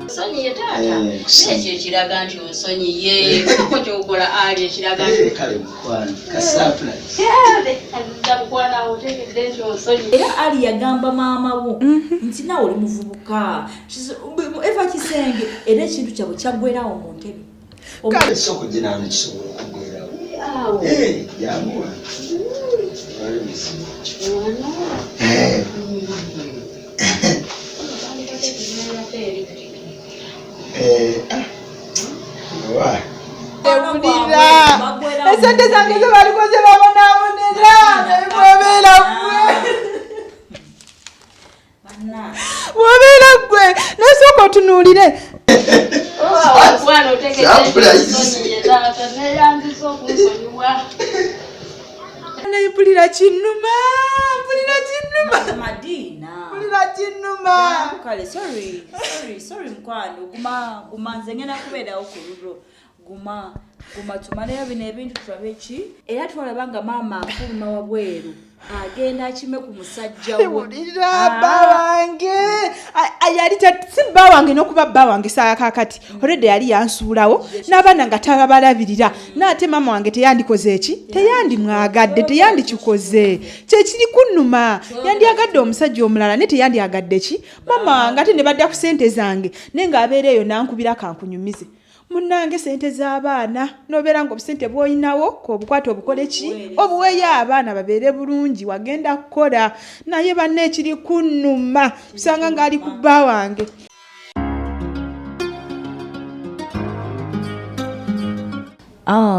Sonyiye taata. Nekyo kiraga nti osonyiye. Kuko kyokola ali ekiraga nti kale mukwano kasapula. Ndamukwana otegedde nti osonyiye. Era ali yagamba maama wo nti nawe oli muvubuka. Eva Kisenge era ekintu kyabwe kyaggwerawo mu ntebe. Kale soko jinano kisobola okugwerawo. Yamuwa. Esente zange zebalikoze babonabonera nebwebera gwe nasooka otunuulire mpulira kinnuma Kale sorry mkwano guma nze ngenda kubeerawo ku lulwo guma tumaleyo bino ebintu tulabe ki era twalabanga maama afuluma wabweru agenda akime ku musajja we wulira bba wange yali si bba wange n'okuba bba wange saa kakati already yali yansuulawo n'abaana nga tababalabirira n'ate maama wange teyandikoze eki teyandimwagadde teyandikikoze kyekiri kunnuma yandyagadde omusajja omulala ne teyandyagadde ki maama wange ate ne badda ku ssente zange naye ng'abeera eyo n'ankubira kankunyumize munnange sente z'abaana n'obeera ng'obusente bw'olinawo k'obukwata obukole ki obuweeyo abaana babeere bulungi wagenda kukola naye banne ekiri kunnuma usanga ng'ali ku bba wange.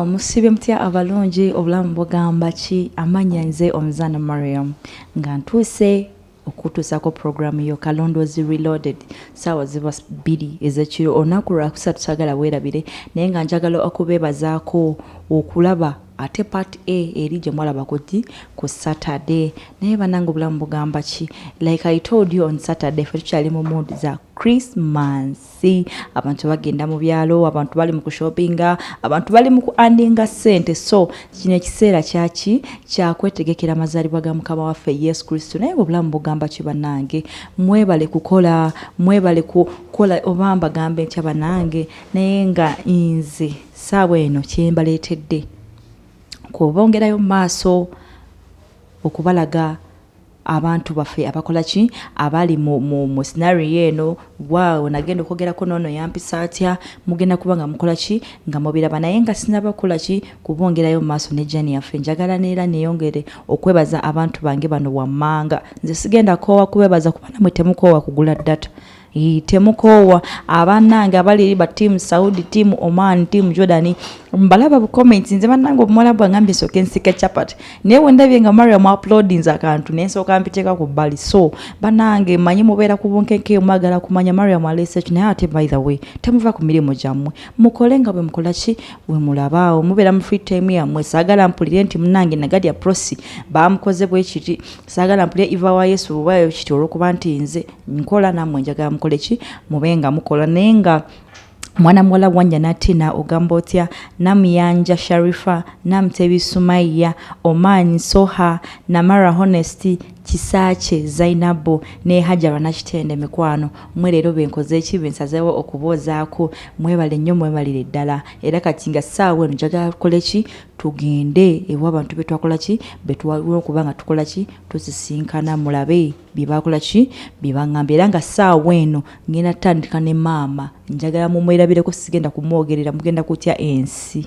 Musibe mutya abalungi obulamu bugamba ki amanya nze omuzaana Mariam nga ntuuse okutuusako programu yo Kalondozi Reloaded saawa ziba 2 ez'ekiro olunaku lwakusatu sagala weerabire naye nga njagala okubeebazaako okulaba ate part A eri gye mwalaba ku Saturday naye banange obulamu bugamba ki like I told you on Saturday fe tukyali mu mood za Christmas abantu bagenda mu byalo abantu bali mu kushoppinga abantu bali mu kuandinga sente so kino ekiseera kyaki kyakwetegekera amazaalibwa ga Mukama waffe Yesu Kristo naye obulamu bugamba ki banange mwebale kukola mwebale kukola obamba gambe ntya banange naye nga nze saawa eno kyembaleetedde kubongerayo maaso okubalaga abantu baffe abakola ki abali mu scenario eno wow nagenda okwogerako nono yampisa atya mugenda kubanga mukola ki nga mubiraba naye nga sinabakola ki kubongerayo maaso ne jani yaffe njagala neera neyongere okwebaza abantu bange bano wammanga nze sigenda kowa kubebaza kubana mwe temukowa kugula data temukowa abananga abali ba team Saudi team Oman team Jordan mbalaba bu comments nze bananga omuwala bwangambye soke nsike chapati newe ndabye nga Mariam uploadings akantu nensoka mpiteka ku bali so banange manyi mubeera ku bunkenke omagala kumanya Mariam research naye ate by the way temuva ku mirimo jammwe mukolenga bwe mukola ki we mulabaawo mubeera mu free time yamwe sagala mpulire nti munange nagadi aprosi bamukoze bwe kiti sagala mpulire Eva wa Yesu wayo kiti olwokuba nti nze nkola namwe njagala mukole ki mubenga mukola nenga mwana mwala wanja natina ogambotya namyanja Sharifa namtebi Sumaiya Oman Soha Namara Honesty Kisache Zainabu ne Hajara nakitende mikwano mwe lero benkoze ekibe nsazewo okubozaako mwebale nnyo mwebalire ddala era kati nga saawe njagala tukole ki tugende ewa abantu betwakola ki betwalwo kubanga tukola ki tusisinkana mulabe bibakola ki bibangambye era nga saawe eno ngenda tandika ne maama njagala mu mwerabireko sigenda kumwogerera mugenda kutya ensi.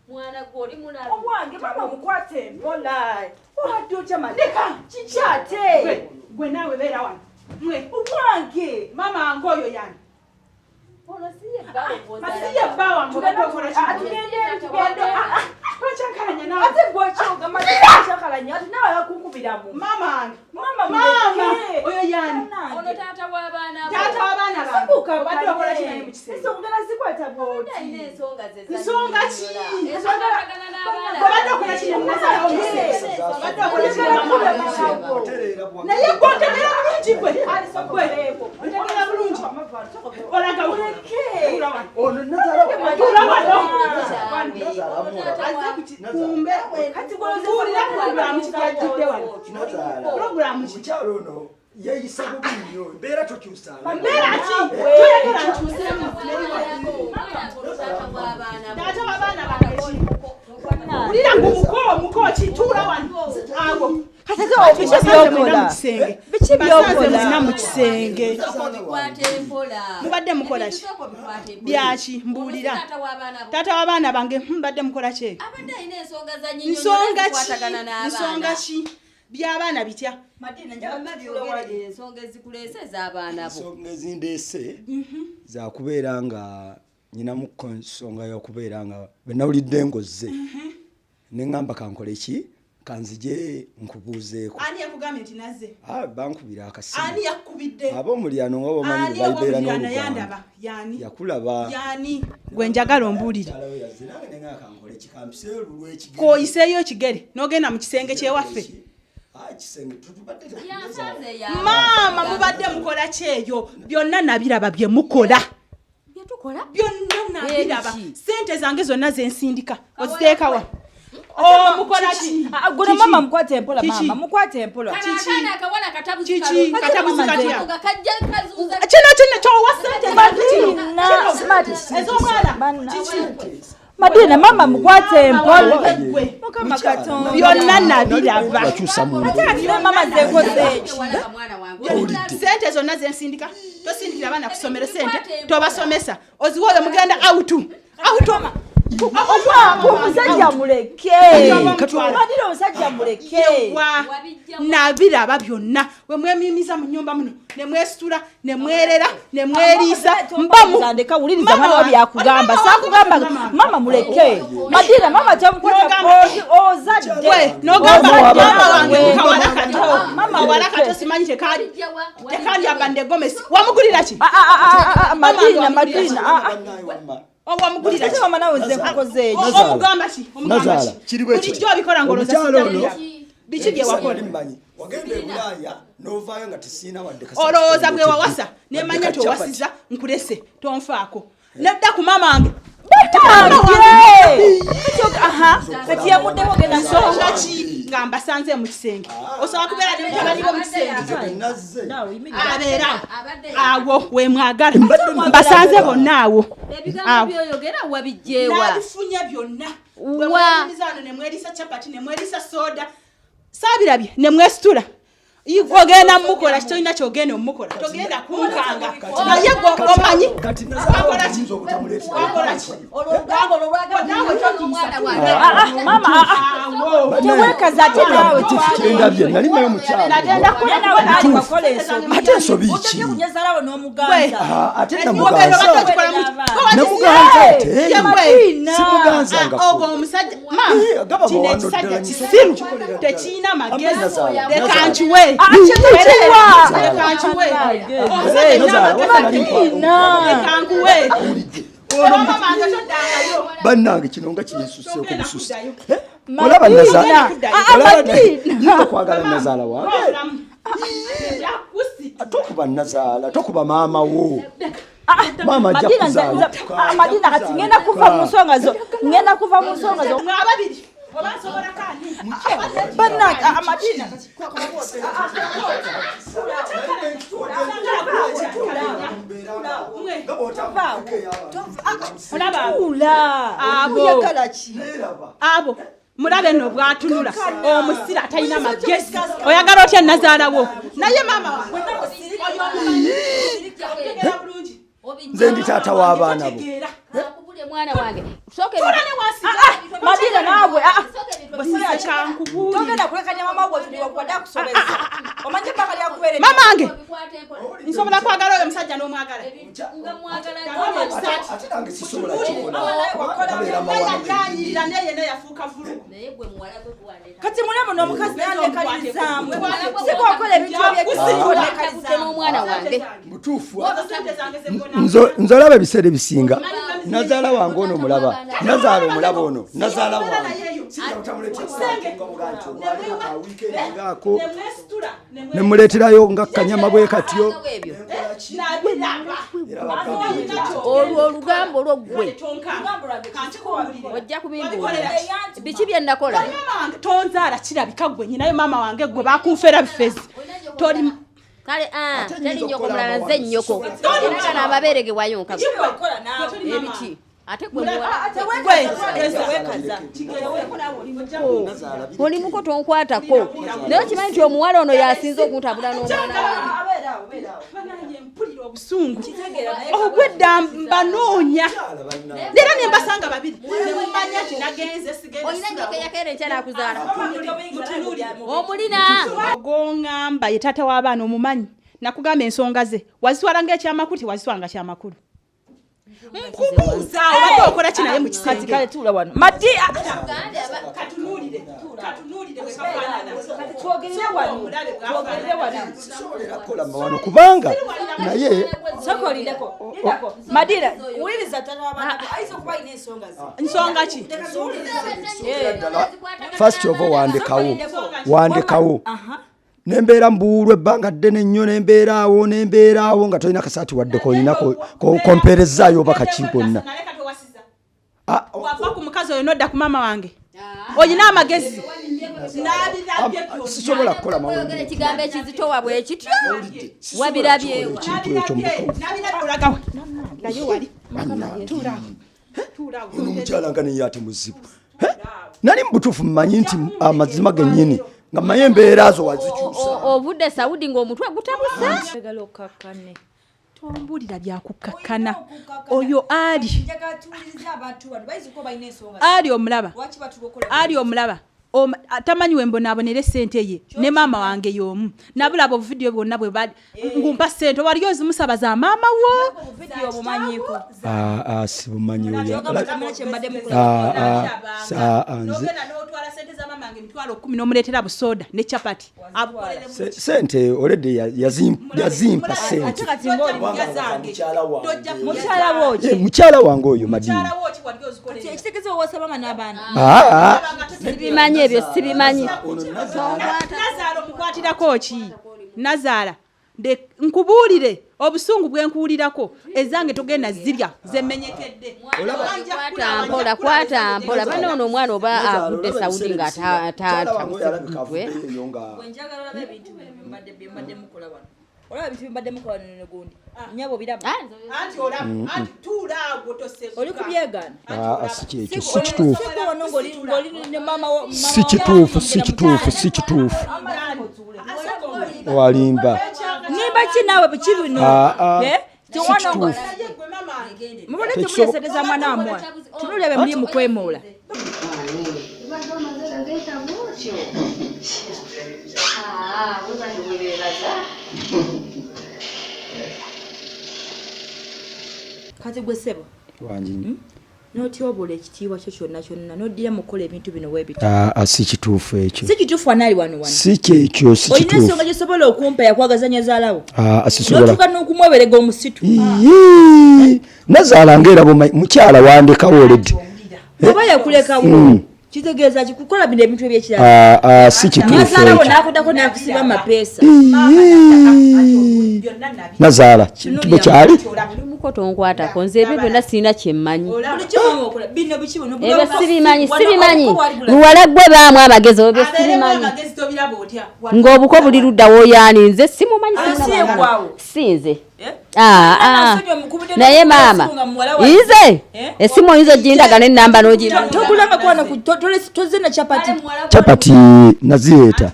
Mwana goli mulala. Obwange baba mukwate mpola. Obadde ochama leka chichate. Gwe nawe beera wano. Mwe obwange mama ngoyo yani. Masiya bba wange tugenda okola tugende twakyakkalanya nawe ate gwekyoga makyakkalanya ati nawe yakukubiramu mama oyo yani ono taata w'abaana taata w'abaana bange obadde okola kinaye mu kisenge ensonga zikwata bwoti nsonga ki obadde okola kinaye munasala omusenge obadde okola kinaye naye gwotegera bulungi gwe otegera bulungi olaga ono nazala kumbe kati gwolira programu kitajjidde wano programu ki mukyalo ono yeyisa bubi nnyo mbeera tokyusanga mbeera ki tuyagala nkyusemu taata w'abaana bange ki ulira muko kituula wano awo biki byokola mu kisenge mubadde mukola ki byaki mbuulira taata w'abaana bange mbadde mukola ki nsonga ki by'abaana bitya ensonga ezikuleese ez'abaana bo ensonga ezindeese zakubeera nga nyinamuko ensonga y'okubeera nga benawulidde ngozze neŋŋamba kankole ki kanzije nkubuuzeeko ani yakugambye nti nazze bankubira akasimu ani yakubidde ab'omulyano nga obamanyi bayibeera yandaba yani yakulaba yani gwe njagala ombuulire kyalawe yazze nange neŋŋamba kankole ki kampiseeyo lulwa ekigere koyiseeyo ekigere n'ogenda mu kisenge kyewaffe maama mubadde mukola kyeyo byonna nabiraba bye mukola byonna nabiraba sente zange zonna zensindika oziteekawa mukola ki gona mama mukwate empola mama mukwate empola kiki katabuzi katya kino kyowa sente ez'omwana kiki Madina mama mukwate empola mukama katonda byonna nabiraba ate mama zekoze sente zonna zensindika tosindikira abaana kusomera sente tobasomesa oziwa oyo mugenda autu omusajja muleke Madina omusajja muleke nabiraba byonna we mwemimiza mu nnyumba muno ne mwesitula ne mwerera ne mweriisa mbamuzandeka wuliriza mwana wabyakugamba saakugamba mama muleke Madina mama tamukwata ozadde n'ogamba mama wange mama walakato simanyi tekali abande gomesi wamugulira ki Madina wamugulira ki mama nawe nze nkukoze ekyo omugamba ki bulijjo obikola ng'olooza biki bye wakola wagenda e Bulaaya n'ovaayo nga tesiina wadde olowooza gwe wawasa nemanya nti owasiza nkulese tonfaako nedda ku mama wange nsonga ki nga mbasanze mu kisenge osobola kubeera nemutabanibo mu kisenge abeera awo wemwagala mbasanze bonna awo nabifunye byonna wemwemizaano nemwerisa capati nemwerisa soda saabirabye nemwesitula ogenda mukola kitolina kyogenda omukola togenda kunkanga naye gwe omanyi tewekaza ate nawe endabye nali mayo mukyalo ate ensobi ki kunyezalawo n'omuganza ate namuganza simuganzanga ogwo omusajja kino ekisajja kisiru tekiina magezi leka nkiwe bannange kino nga kinsuseeko bususi olaba nazaalaokwagala nazaala wange tokuba nazaala tokuba maama wo maama ajja kuzaala Madina kati ngenda kuva mu nsonga zo bannange Madina abo mulabe nno bwatunula omusira atalina magezi oyagala otya nazaalawo naye maama nze ndi taata w'abaana bo Madina nawe togenda kulekanya mama wo tuliwakwada akusobeza omanye mpaka mamange nsobola kwagala oyo musajja n'omwagala ate nange sisobola kikola yanyirira naye naye yafuuka vulugu kati mulamo n'omukazi nalekalizaamu sikokola ebintu ebyekisikolekaliza n'omwana wange butuufu nze olaba ebiseera ebisinga nazaala wange ono mulaba nazaala omulaba ono nazaala wange ngaako nemuleeterayo nga kanyama bwe katyo olwo olugambo lwoggwe ojja kubimbuulira biki bye nakola tonzaala kirabika gwe nyinayo maama wange gwe bakunfeera bifezi toli kale teri nnyoko mulala nze nnyoko era kana amabeere ge wayonka ebiki ate gwe oli muko tonkwatako naye okimanyi nti omuwala ono yasinze okuntabula n'omwana mpulira obusungu obwedda mbanoonya era ne mbasanga babiri nemumanya nti nagenze olina nnyoko eyakeera enkya n'akuzaala omulina goŋŋamba ye taata w'abaana omumanyi nakugamba ensonga ze wazitwala ng'ekyamakulu tewazitwanga kyamakulu nkubuuza obadde okola ki naye mu kisenge kale tuula wano mati katunuulire wano kubanga naye madira wuliriza ayinza okuba alina ensonga ze nsonga ki first of all wandekawo nembeera mbuulwa ebbanga ddene nnyo nembeeraawo nga tolina kasaati waddeko olina komperezaayo oba kaki konna wava ku mukazi oyo nodda ku maama wange olina amagezi sisobola kukola oyogera ekigambo ekizitowa bwe kityo wabirabyewo ekintu ekyo ono omukyala nga naye ate muzibu nali mubutuufu mmanyi nti amazima gennyini nga mmanyi embeera zo wazikyusa obudde sawudi ng'omutwe gutabuse tombulira byakukakkana oyo ali omulaba tamanyi wembonaabonera esente ye ne maama wange y'omu nabulaba obuvidiyo bwonna bwe bali ngumpa sente waliyo zimusaba za maama wo sibumanyi nomuleetera busoda ne chapati sente oledi yazimpa sente mukyala wange oyo madini sibimanyi ebyo sibimanyi nazaala omukwatirako ki nazaala nkubuulire obusungu bwenkuwulirako ezange togenda zirya zemenyekedde kwata mpola bane ono omwana oba avudde sawudi nga tatabusebutwe olaba bintu bimbadde mukola nenegundi nyabo biraba anti tuulaago tose oli kubyegaana sikyekyo sikituufu sikituufu walimba nimba ki naawe biki bino mubone temuyesereza mwana wamwa tunulebe muli mukwemoola kati gwe ssebo n'otyobula ekitiibwa kyo kyonna kyonna n'oddira mukola ebintu bino weebito si kituufu ekyo si kituufu anaali wano si kyekyo si olina ensonga gyosobola okumpa yakwagaza nyazaalawo sisobola n'otuuka n'okumweberega omusitu nazaala ngaera mukyala wandekawo oledi oba yakulekawo kitegeeza kikukola bino ebintu ebyekirala si kituufu nazaalawo n'akudako n'akusiba amapeesa nazaala kibe kyali muko tonkwatako nze ebyo byonna sirina kyemmanyi ebyo sibimanyi luwala gwe baamu amagezi obyo sibimanyi ng'obuko buli ludda wooyaani nze simumanyi sinze naye maama nze esimu oyinza ogindaga n'ennamba toze na capati nazireeta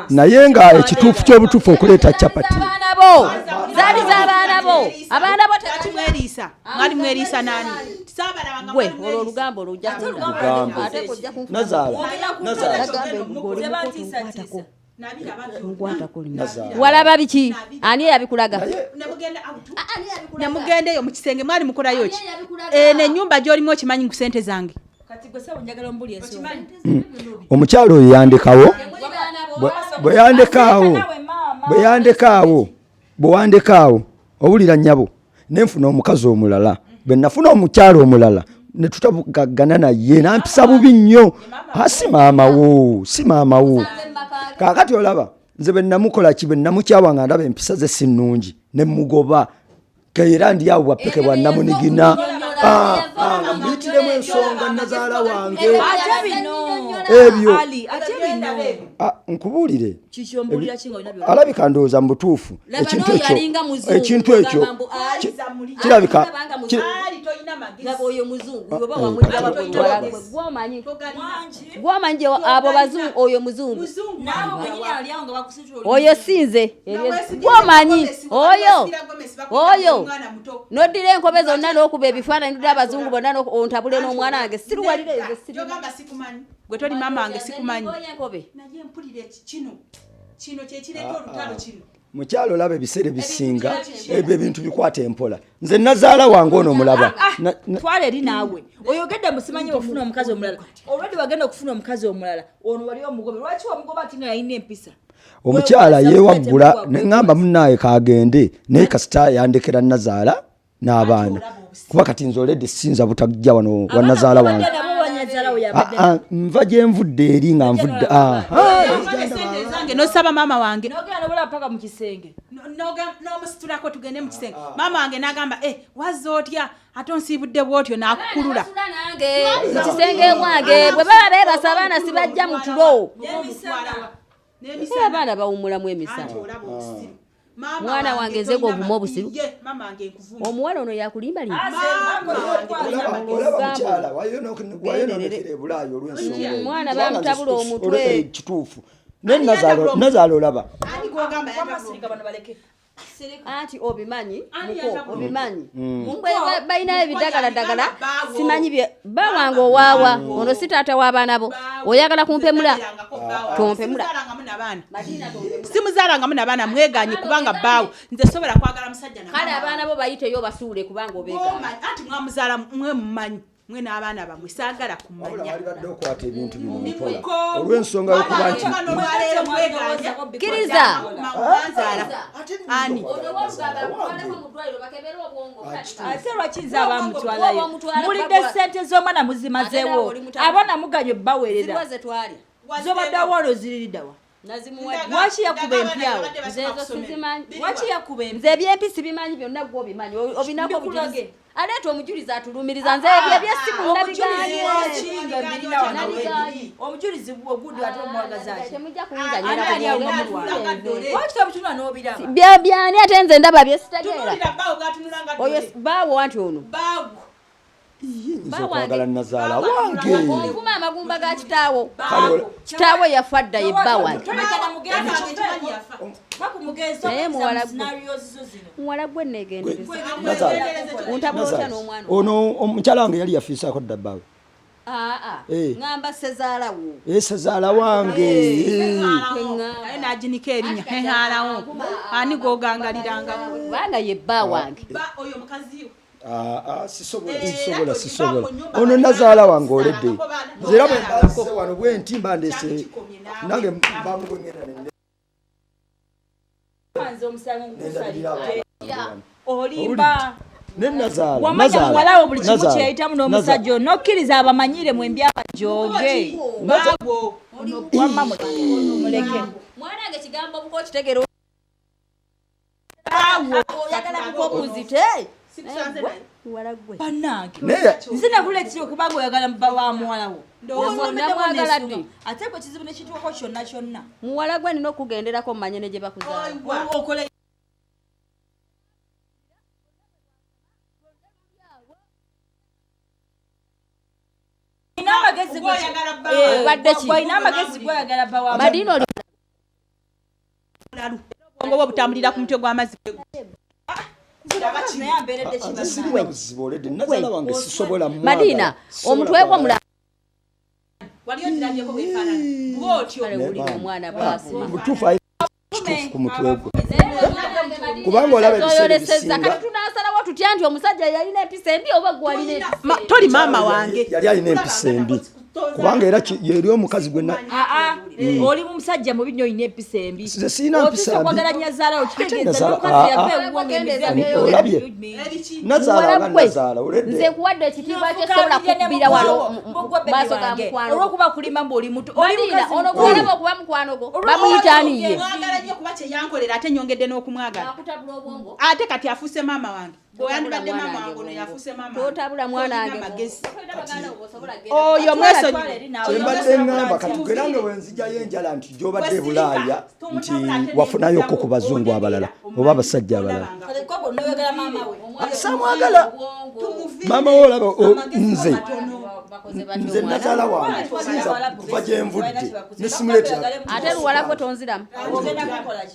naye nga ekituufu ky'obutuufu okuleeta capati zaali z'abaana bo abaana bo mwali mweriisa nani gwe olwo olugambo olujja nazaala walaba biki ani yabikulaga nemugendeyo mu kisenge mwali mukolayo ki n'ennyumba gy'olimu okimanyi ku ssente zange omukyalo oyo yandekawo bwe yandekaawo owulira nnyabo nenfuna omukazi omulala bwe nafuna omukyalo omulala ne tutabugagana naye nampisa bubi nnyo si maamawo kaakati olaba nze bwe namukola ki bwe namukyawa nga ndaba empisa ze si nnungi ne mugoba keera ndi awo bwappeke bwa namunigina mbiyitiremu ensonga nazaala wange ebyo nkubuulire alabika ndowooza mu butuufu ekintu ekyo kirabika gwomanyi abo bazungu oyo muzungu oyo sinze gwomanyi oyo noddira enkobe zonna n'okuba ebifaananyi dda abazungu bonna ontabule n'omwana wange siruwalire ezo gwe toli maama wange sikumanyi mukyalo olaba ebiseera ebisinga ebyo ebintu bikwata empola nze nazaala wange ono mulaba twala eri naawe oyogedde musimanyi ofuna omukazi omulala olwedi wagenda okufuna omukazi omulala ono wali omugobe lwaki wamugoba ati nga yalina empisa omukyala yewaggula neŋŋamba munaaye kaagende naye kasita yandekera nazaala n'abaana kuba kati nze oledi sinza butajja wano wa nazaala wange nva gye nvudde eri nga nvudde nosaba maama wange paka mu kisenge n'omusitulako tugende mu kisenge maama wange n'agamba wazza otya ate onsiibudde bw'otyo n'akukulula mu kisenge mwange bwe baba beebasa abaana sibajja mu tulo abaana bawummulamu emisana mwana wange nzego obumu obusiru omuwala ono yakulimbalimba mwana bamutabula omutwe kituufu nazaala olaba anti obimanyi balinayo ebidagaladagala simanyi bawange owaawa ono si taata w'abaana bo oyagala kumpemula tompemula simuzaalangamu n'abaana mweganye kubanga bbaawo nze sobola kwagala musajja kale abaana bo bayiteyo basuule kubanga obeegana anti mwamuzaala mwe mumanyi mwe n'abaana bamwe saagala kumanya balibadde okwata ebintu bino olw'ensonga yokuba nti kkiriza ani ate lwakinza abamutwalayo mulidde ssente z'omwana muzimazeewo abaana muganye bbaweerera zobadde awoolo ziririddawa lwaki yakuba empyawo lwaki yakuba nze ebyempi sibimanyi byonna gwe obimanyi obinako obujulizi aleeta omujulizi atuluumiriza nze ebyo ebyesimu nabiganye omujulizi ogudde ate omwagazaki temujja kuyinzanyira lwaki tabituna n'obiraba byani ate nze ndaba byesitegeera oyo baawo anti ono okwagala nazaala wange okuma amagumba ga kitaawo yafa dda ye bba wange naye muwala gwe neegendereza ontabula otya n'omwana ono omukyala wange yali yafiisaako dda bbaawe ŋŋamba sezaalawo sezaala wange naye n'aginika erinnya hehaalawo ani g'ogangaliranga kubanga ye bba wange sisobola ono nazaala wange oledde era bwe mbanze wano bwe nti mbandese nange bamugonyera olimba nenazaala wamanya muwalawo buli kimu kyeyitamu n'omusajja nokkiriza abamanyire mu embyama gyoge wamma muleke mwanange kigambo buko kitegeera oyagala kukobuuzite bannange nze nakula ekiri okubanga oyagala mubba wa muwalawo namwagala ddi ate gwe kizibu nekituuko kyonna kyonna muwala gwe nina okugenderako mumanye ne gye bakuzaala balina amagezi gweyagala bbawa madina oli ngo butambulira ku mutwe gw'amazzi nazaala wange sisobola madina omutwe gwo mulala wali ondirabyeko bwefaanana bwotyo kale wulira omwana bwasima butuufu kituufu ku mutwe gwe kubanga olaba oyolesezza kati tunasalawo tutya nti omusajja yalina empisa embi oba gwalina toli maama wange yali alina empisa embi kubanga era yeri omukazi gwenna oli musajja mubi nnyo olina empisa embi nze sirina mpisa mbi okwagala nyazaala okitegeeza n'omukazi yava olabye nazaala oba nazaala nze kuwadde ekitiibwa kyosobola kubbira wano maaso ga mukwano olwokuba kulima mbaoli muto Madina ono gwolaba okuba mukwano gwo bamuyitaaniye mwagala nnyo kuba kyeyankolera ate nyongedde n'okumwagala akutabula obwongo ate kati afuuse maama wange bweyandibadde maama wange ono yafuuse maama totabula mwana wange oyo mweso kyembadde ŋŋamba kati gwerange wenzijjayo enjala nti gyobadde bulaaya nti wafunayokko ku bazungu abalala oba abasajja abalala samwagala maama we olaba nze nazaala wange sinza kuva gyenvudde nesimuleetera ate luwalako tonziramu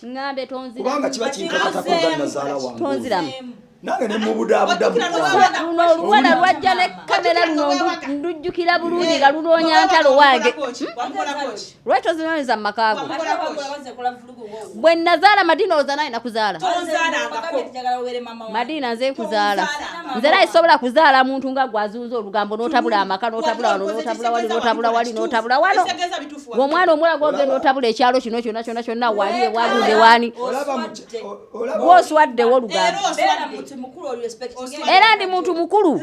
ŋŋambe tonziramu kubanga kiba kinkakatakoga nazaala wange tonziramu nange ne mubudaabudamu luno oluwala lwajja ne kamera luno ndujjukira bulungi nga lunoonya ntalo wange lwaki tozinonyeza mu makaago bwe nazaala Madina oza naye nakuzaala Madina nze nkuzaala nze naye sobola kuzaala muntu nga gwazunza olugambo n'otabula amaka n'otabula wano n'otabula wali n'otabula wali n'otabula wano ng'omwana omulala gwogenda otabula ekyalo kino kyonna kyonna kyonna wali ewalunde wani gw'oswaddewo olugambo era ndi muntu mukulu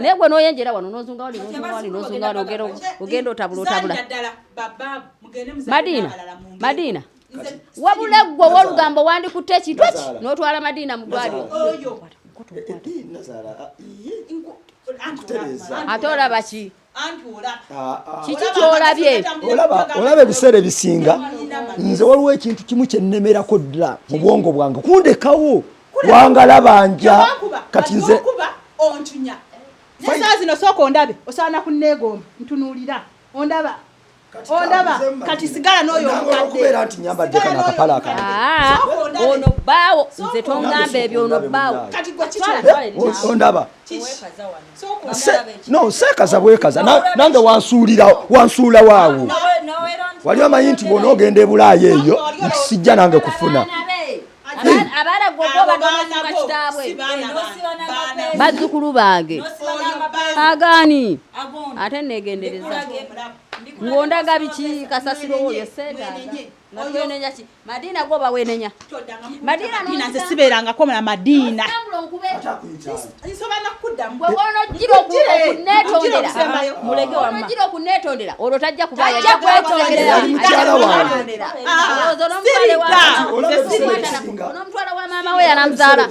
naye gwe n'oyenjera wano n'ozunga wali n'ozunga wali ogenda otabula Madina wabula ggwe w'olugambo wandikutte ekitwe ki n'otwala Madina mu ddwaliro ate olaba ki kiki kyolabye olaba ebiseera ebisinga nze waliwo ekintu kimu kyennemerako ddala mu bwongo bwange kundekawo wangala banja kati nze ontunya nesaa zino sooka ondabe osaana kunneegomba ntunuulira ondaba kati sigala n'oyo okubeera nti nyambadde kana akapala akange ono bbaawo nze tongamba ebyo ono bbaawo ondaba no seekaza bwekaza nange wansuula waawo wali omanyi nti bw'onoogenda e Bulaaya eyo nti sijja nange kufuna abaana gwobadonozuka kitaabwe bazzukulu bange agaani ate negendereza ngondaga biki kasasiro oyo senda nawenenya ki Madina goba wenenya Madina nze sibeerangako na Madina mulege wamma okunetondera olwo tajja kubaaya onomutwala wa maama we yanamzaala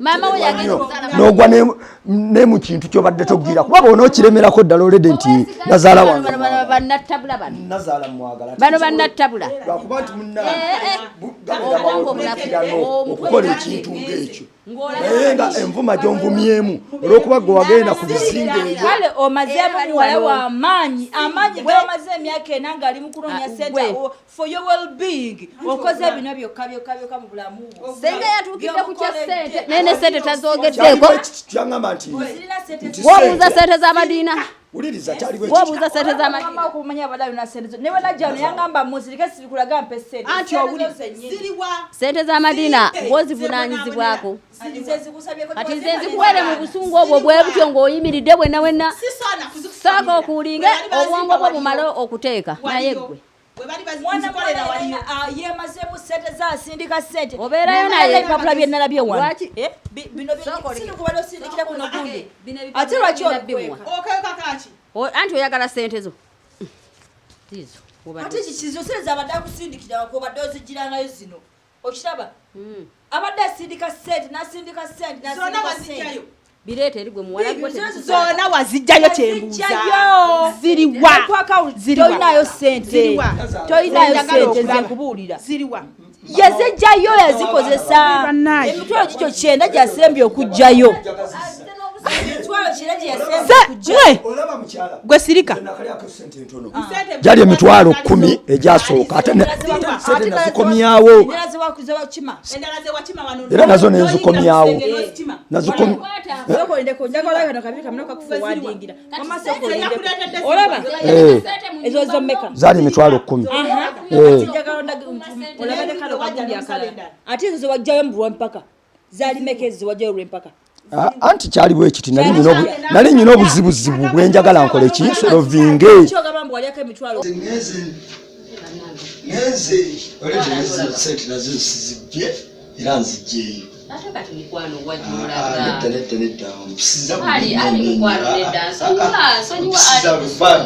maama we yagenda n'ogwa ne mu kintu ky'obadde togwira kuba bw'onookiremerako ddala olede nti nazaala wange bannattabula nazaala mwagala bano bannattabula lwakuba nti okukola ekintu ng'ekyo naye nga envuma gy'onvumyemu olw'okuba gwe wagenda ku bizinga ebyo kale omazeemu muwala w'amaanyi g'omaze emyaka ena ng'ali mu kunoonya sente for your well-being okoze bino byokka mu bulamu bwo senga yatuukidde ku kya sente nene sente tazogeddeeko kyangamba nti wobuuza sente za Madina wuliriza kyaliwo wobuuza sente za Madina okumanya abadde na sente ne bwe najja ono yangamba musirike sirikulaga mpe sente anti owulira sente za Madina ng'ozivunaanyizibwako kati nze nzikuwere mu busungu obwo bwe butyo ng'oyimiridde bwenna wenna saaka okuwulinge obwongo bwo bumale okuteeka naye ggwe yemazeemu sente zasindika sente obeerayo naye ebipapula byenalabye wano Lwaki? kubala osindikira kuno gundi ate lwaki anti oyagala sente zo ate kikizo sente zabadde akusindikira obadde ozigirangayo zino okiraba abadde asindika sente nasindika sente bireeta eri gwe muwala gwe zonna wazijjayo kyembuuza ziriwa tolinayo sente nze nkubuulira ziriwa yazijjayo yazikozesa emitwalo gikyo 9 gyasembye okujjayo emitwalo 9 gyeyasembye gwe sirika gyali emitwalo 10 egyasooka ate sente nazikomyawo era nazo nenzikomyawo zaali emitwalo 10 anti kyaliwo ekiti nali nyina obuzibuzibu bwenjagala nkole kinsolovinge ngenze sente nazo zizijje era nzijjeeyo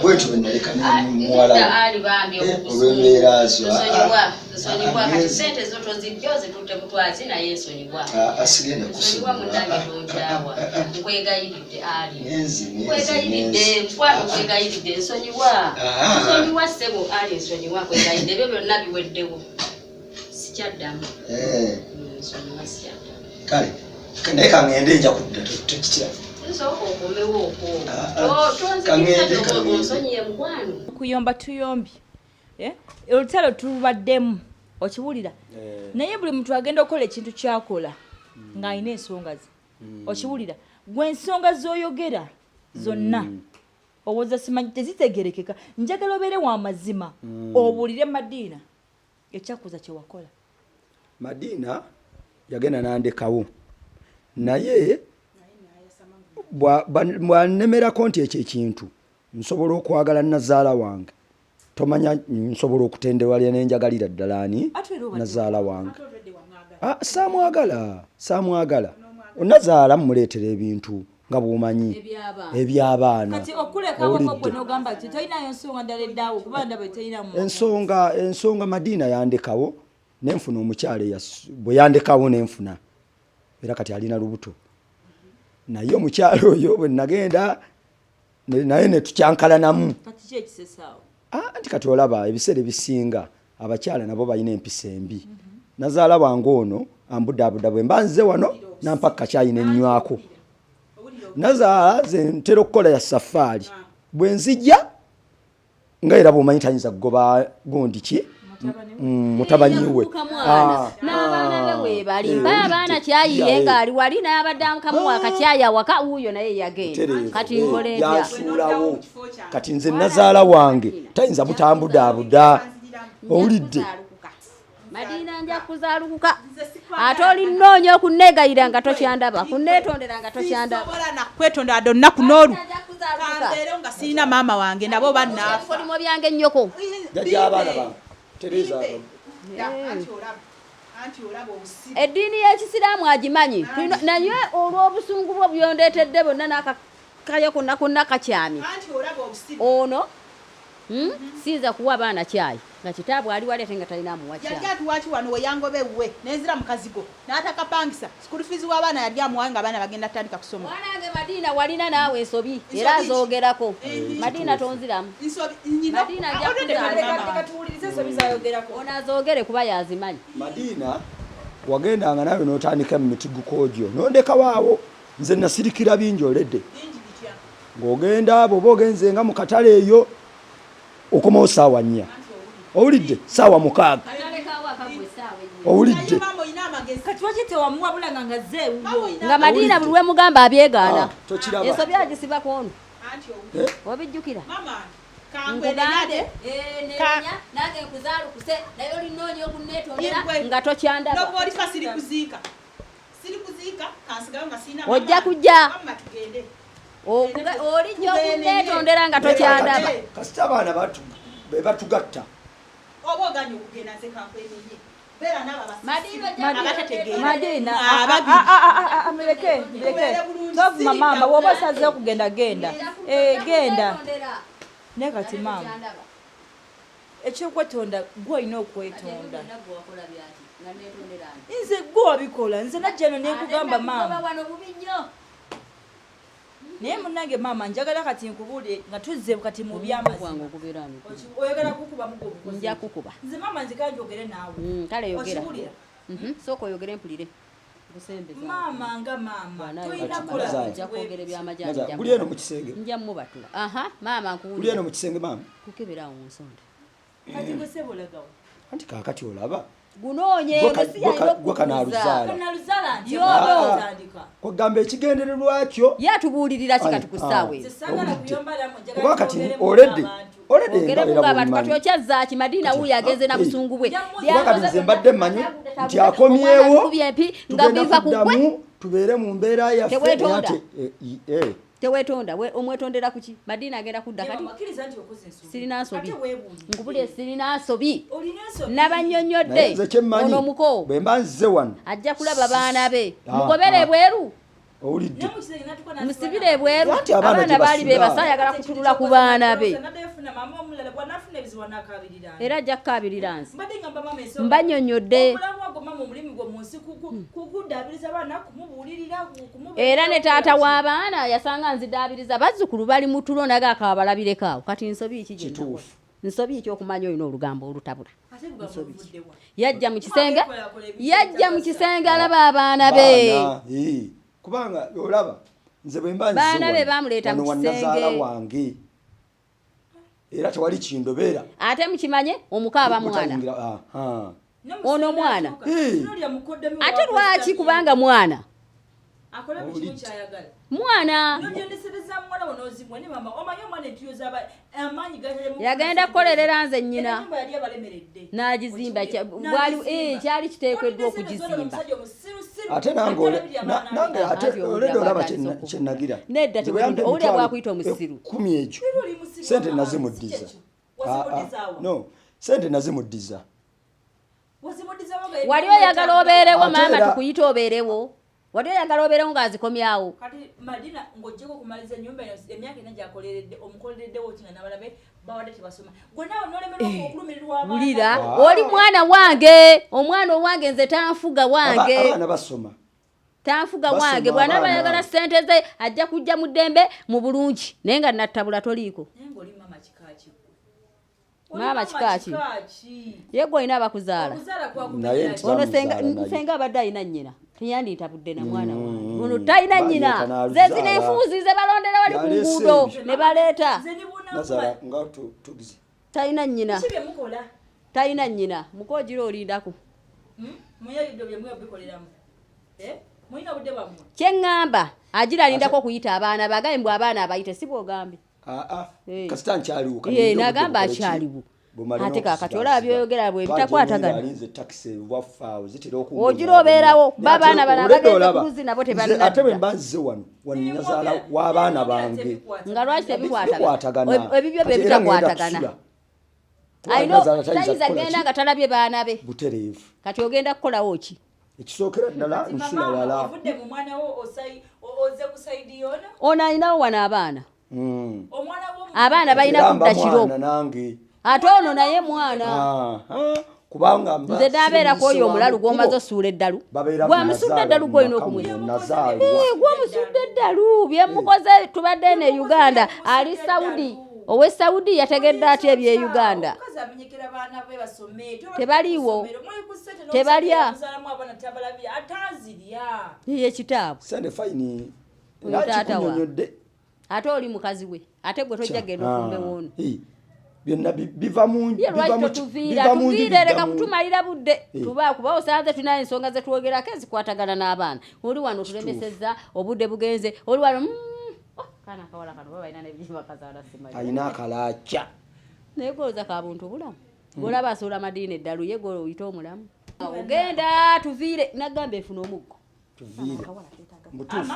bwetyo benaleka nemuwala olwembeera zo asigenda kale naye kangende nja kudda tekitya okuyomba tuyombye olutalo tubaddemu okiwulira naye buli muntu agenda okukola ekintu kyakola ng'alina ensonga ze okiwulira gwe ensonga z'oyogera zonna owooza simanyi tezitegerekeka njagala obeere wa mazima obuulire Madiina ekyakuza kyewakola. Madiina yagenda nandekawo naye bwanemerako nti ekyo ekintu nsobola okwagala nazaala wange tomanya nsobola okutendewalya nenjagalira ddala ani nazaala wange saamwagala onazaala mumuleetera ebintu nga bwomanyi ebyabaana ensonga Madiina yandekawo nenfuna omukyala bwe yandekawo nenfuna era kati alina lubuto naye omukyala oyo bwe nagenda naye netukyankalanamu anti kati olaba ebiseera ebisinga abakyala nabo balina empisa embi nazaala wange ono ambudaabuda bwe mba nze wano nampaka kakyayina ennywako nazaala ze ntera okukola ya safaari bwe nzijja nga era bw'omanyi tayinza kugoba gundi ki mutabanyiwe n'abaana be weebali abaana kyayiye ng'ali wali n'abadde akamuwa akakyaya waka wuuyo naye yagenda kati nkole etya yasuulawo kati nze nazaala wange tayinza butambudaabuda owulidde Madiina nja kuzaalukuka ate olinoonya okunnegayira nga tokyandaba kunneetondera nga tokyandaba nakwetonda ado nnaku n'olu kambeero nga sirina maama wange nabo bannaafa olimo byange nnyoko jajja abaana bange Tereza eddiini y'ekisiraamu agimanyi naye olw'obusungu bwo byondeetedde bonna n'akakayo konna kakyami ono siiza kuwa baana kyayi nga kitaabwe ali wali ate nga talina amuwa kyayi yali atuwaki wano weyangobe wuwe nenzira mukazigo n'atakapangisa school fees w'abaana yali amuwayo nga abaana bagenda tandika kusoma wanange Madiina walina naawe ensobi era azoogerako Madiina tonziramu Madiina ono azoogere kuba yazimanyi Madiina wagendanga nawe n'otandika mu mitiguko gyo nondekawaawo nze nasirikira bingi oledde ng'ogenda bw'oba ogenze nga mu katale eyo okomawo saawa 4 owulidde saawa 6 owulidde nga Madiina buli we mugamba abyegaana ensobi agisiba ono obijjukira nkugande nange nkuzaalukuse naye olinoonya okunneetondera nga tokyandaba ojja kujja olijja okunneetondera nga tokyandaba kasita abaana batugatta oba oganya okugenda nze kankwemenye Madiina ameleke tovuma maama woba osazeewo okugenda genda naye kati maama ekyokwetonda gwe olina okwetonda nze gwe wabikola nze najja eno nenkugamba maama naye munnange maama njagala kati nkubuulire nga tuzze kati mu byamazima oyagala kukuba mugobukozi nja kukuba nze maama nze kanjogere naawe kale yogera sooka oyogere mpulire Mama nga mama. Toyina kula nja kwogera by'amajanja. Buli eno mu kisenge. Nja mubatula. Aha, mama nkuwulira. Buli eno mu kisenge mama. Kukebera mu nsonda. Kati gosebulagawo. Anti kakati olaba. Gunoonye gwe kanaaluzala. Kanaaluzala nti yono. Kwegamba ekigendererwa kyo. Yatubuulirira kikati ku ssaawa ezo. Sesagala kuyomba njagala. Kuba kati already abantu okyazzaaki Madina wuuyo agenze na busungu bwe. Kati nze mbadde mmanyi nti akomyewo nga biva ku gwe. Tubeere mu mbeera yaffe. Teweetonda omwetondera kuki Madina agenda kudda kati sirina nsobi nkubulye sirina nsobi n'abannyonnyodde ono muko bwe mba nzize wano ajja kulaba baana be mugobere bweru owulidde musibire bweru abaana baali bebasa ayagala kutulula ku baana be era ajja kukabirira nsi mbanyonyodde era ne taata w'abaana yasanga nzidaabiriza bazzukulu bali mu tulo naga akaba balabireko awo kati nsobi ki kituufu nsobi ki okumanya olina olugambo olutabula yajja mu kisenge alaba abaana be kubanga olaba nze bwe mba baana be bamuleeta mu kisenge wange era tewali kindobeera ate mukimanye omukaaba mwana ono mwana ate lwaki kubanga mwana mwana yagenda kukolerera nze nnyina n'agizimba kyali kiteekeddwa okugizimba ate nange olede olaba kyenagira nedda owulira bwakuyita omusiru 10 ekyo sente nazimuddiza no sente nazimuddiza wali oyagala obeerewo maama tukuyita obeerewo wali oyagala obeerewo ng'azikomyawo kati Madina ng'ojjeko kumaliza ennyumba eno emyaka ena gy'akoleredde omukolereddewo kinga n'abalabe bawadde tebasoma gwe naawe n'olemerwa okulumirirwa abaana wulira oli mwana wange omwana owange nze tanfuga wange abaana basoma tanfuga wange bwana bayagala ssente ze ajja kujja mu ddembe mu bulungi naye nga nattabula toliiko maama kikaaki yegwe olina abakuzaala ono senga abadde alina nnyina teyandintabudde na mwana wange ono talina nnyina ze zina enfuuzi ze balondera wali ku nguudo ne baleeta talina nnyina talina nnyina mukoojira olindako kyeŋŋamba agira alindako okuyita abaana bagaye mbw abaana abayite si bwogambye kasita nkyaliwo nagamba akyaliwo ate kakati olaba byoyogera bwe bitakwatagana ogira obeerawo babaana bano abagenda kuluzi nabo tebalina ate bwe mba nzize wano wannazaala w'abaana bange nga lwaki tebikwatagana ebibyo bye bitakwatagana tayiza genda nga talabye baana be butereevu kati ogenda kukolawo ki ekisookera ddala nsula wala ono alinawo wano abaana abaana balina kudda kiro ate ono naye mwana kubanga nze nabeerako oyo omulalu gw'omaze osuula eddalu gwamusudde eddalu gwolina gwomusudde eddalu byemukoze tubadde ene Uganda ali Saudi owe Saudi yategedde atya ebye Uganda tebaliiwo tebalya ye kitaabwe sande fayini taata wa ate oli mukazi we ate gwe tojja genda okumbe woono byonna biva mu tuviire leka kutumalira budde tuba kuba osanze tulina ensonga ze twogerako ezikwatagana n'abaana oli wano tulemesezza obudde bugenze oli wano kana akawala kano baba alina nebibakazaala simanyi alina akalaaca naye golooza ka buntu bulamu golaba asuula Madina eddalu ye golo oyita omulamu ogenda tuviire nagamba efuna omuggo tuviire mutuufu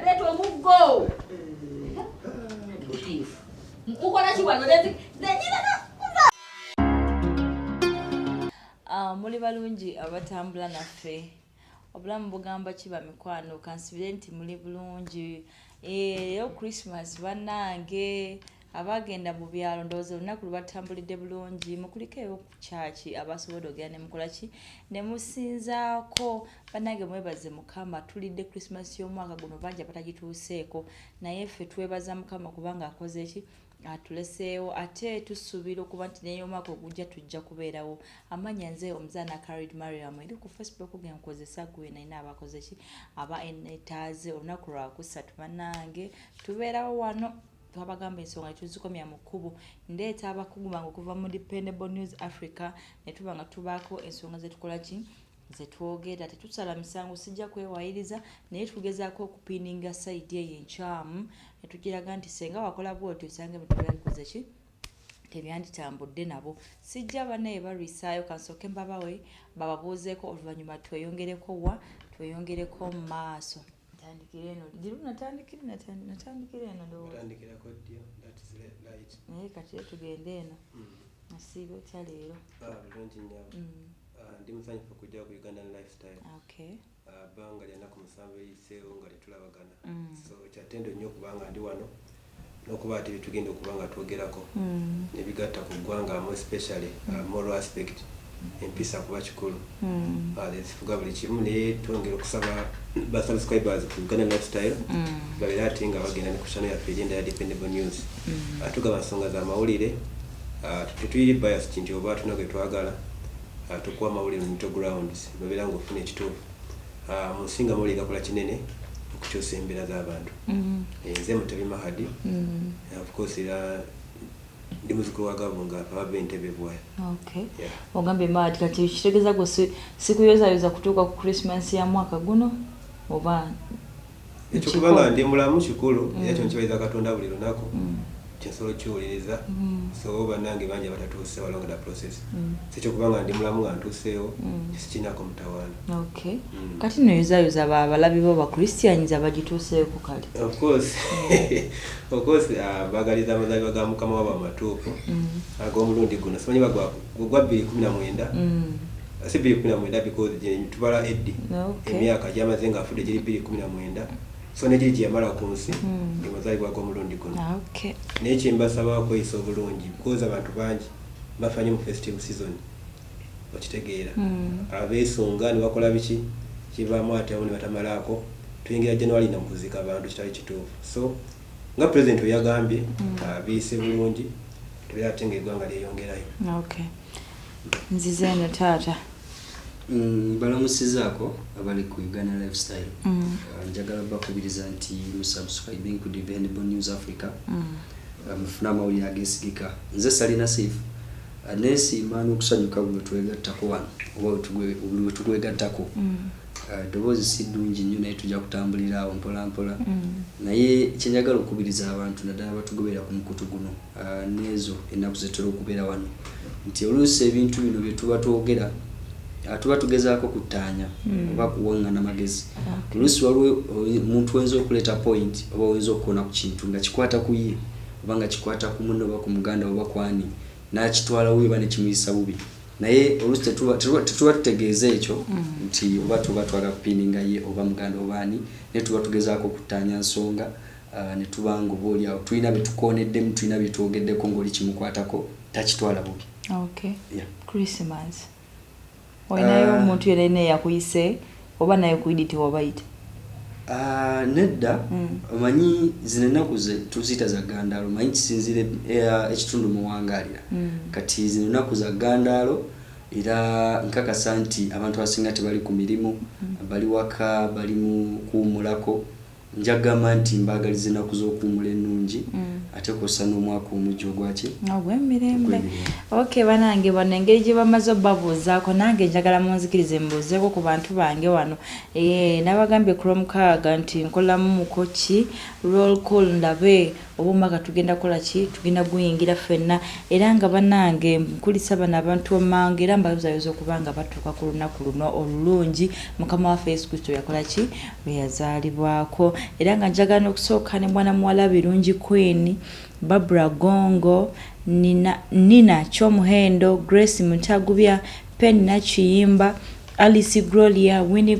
leeta omuggo mukola ki wano muli balungi abatambula naffe obulamu bugamba kiba mikwano kansibire nti muli bulungi eyo Christmas bannange abagenda mu byalo ndowooza olunaku lubatambulidde bulungi mukulikeyo ku kyaki abasobodde ogenda ne mukola ki ne musinzaako bannange mwebaze mukama tulidde Christmas y'omwaka guno bangi abatagituuseeko naye ffe twebaza mukama kubanga akoze ki atuleseewo ate tusuubira okuba nti n'ey'omwaka ogujja tujja kubeerawo amanya nze omuzaana Carried Mariam eri ku Facebook genkozesa gwe nayina abakoze ki aba enetaaze olunaku lwakusatu bannange tubeerawo wano twabagamba ensonga tuzikomya mu kkubo ndeeta abakugu bange okuva mu Dependable News Africa ne tuba nga tubaako ensonga zetukola ki zetwogera tetusala misango sijja kwewayiriza naye tugezaako okupininga sayidi eyo enkyamu ne tugiraga nti senga wakola bwoti osange bitubikoze ki tebyanditambudde nabo sijja banaye balwisaayo kansooke mbabawe bababuuzeeko oluvannyuma tweyongereko mu maaso natandikira eno natandikira eno naye kati tugende eno nasiiba otya leero ndi musanyufu okujja ku Ugandan Lifestyle. Okay. Banga lyanaku musanvu eyiseewo nga tetulabagana. So kyatendo nnyo kubanga ndi wano n'okuba ati bitugenda okuba nga twogerako ne bigatta ku ggwanga more especially moral aspect empisa kuba kikulu. Zifuga buli kimu naye twongera okusaba ba subscribers ku Ugandan Lifestyle babeera ati nga bagenda ne ku channel yaffe egenda ya Dependable News. Tugaba nsonga za mawulire tetuyiri bias kinti oba tunage twagala tukuwa mawulire mu grounds babeera ng'ofuna ekituufu musinga mawulire gakola kinene okukyusa embeera z'abantu nze Mutebi Mahadi of course era ndi muzukulu wa Gabunga ababe Entebbe Bwaya. Ogambye Mahadi kati kitegeeza gwe sikuyozayoza kutuuka ku Christmas ya mwaka guno oba ekikubanga ndi mulamu kikulu era kyo nkibayiza Katonda buli lunaku kyensobola okukiwuliriza so bannange bangi abatatuuse along the process sekyokubanga ndi mulamu nga ntuuseewo sikinako mutawaana. Kati noyozayoza abalabi bo Christians abagituuseeko kale of course bagaliza amazaalibwa ga mukama wabo amatuufu ag'omulundi guno simanyi bagwa 2019 si 2019 because tubala eddi emyaka gyamaze nga afudde giri 2019 so negiri gyeyamala ku nsi ngemazaalibwa ag'omulundi guno naye kyembasaba okweyisa obulungi because abantu bangi bafanye mu festive season okitegeera abeesunga ne bakola biki kivaamu ate awo ne batamalaako tuyingira January na mukuzika abantu kitali kituufu so nga president we yagambye biyise bulungi tubeera ate ng'eggwanga lyeyongerayo. Nzize eno taata balamusizaako abali ku Uganda Lifestyle njagala bakubiriza nti musubscribing ku Dependable News Africa mufuna amawulire ageesigika nze Salina Safe neesiima n'okusanyuka bwe twegattako wano oba bwe tugwegattako eddoboozi si ddungi nnyo naye tujja kutambulira awo mpola mpola naye kyenjagala okubiriza abantu naddala batugoberera ku mukutu guno n'ezo ennaku zetera okubeera wano nti oluusi ebintu bino bye tuba twogera tuba tugezaako kuttaanya oba kuwaŋŋana magezi oluusi waliwo omuntu wenza okuleeta point oba wenza okukoona ku kintu nga kikwata ku ye oba nga kikwata ku munno oba ku muganda oba kwani n'akitwala wuye oba ne kimuyisa bubi naye oluusi tetuba tutegeeza ekyo nti oba tuba twagala kupiininga ye oba muganda obaani naye tuba tugezaako kuttaanya nsonga ne tuba nga oba oliawo tulina bye tukooneddemu tulina bye twogeddeko ng'oli kimukwatako takitwala bubi. Christmas olinayo omuntu yenna eyakuyise oba naye kuiditi wabayita? Nedda omanyi zino ennaku tuziyita za ggandaalo omanyi kisinzire ekitundu muwangaalira kati zino ennaku za ggandaalo era nkakasa nti abantu abasinga tebali ku mirimu bali waka bali mu kuwumulako njagamba nti mbaagaliza ennaku z'okuwumula ennungi ate kosa n'omwaka omujja ogwaki ogw'emirembe. Banange bano engeri gye bamaze obbabuuzaako nange njagala munzikirize mbuuzeeko ku bantu bange wano nabagambye ku lwomukaaga nti nkolamu mukoki roll call ndabe oba omwaka tugenda kukola ki tugenda guyingira ffenna era nga bannange nkulisa bano abantu omange era mbayozayoza okuba nga batuuka ku lunaku luno olulungi mukama waffe Yesu Kristo yakola ki lwe yazaalibwako era nga njagala n'okusooka ne mwana muwala birungi Queen Barbara Gongo Nina Chomuhendo Grace Mutagubya Penny Nachiyimba Alice Gloria Winnie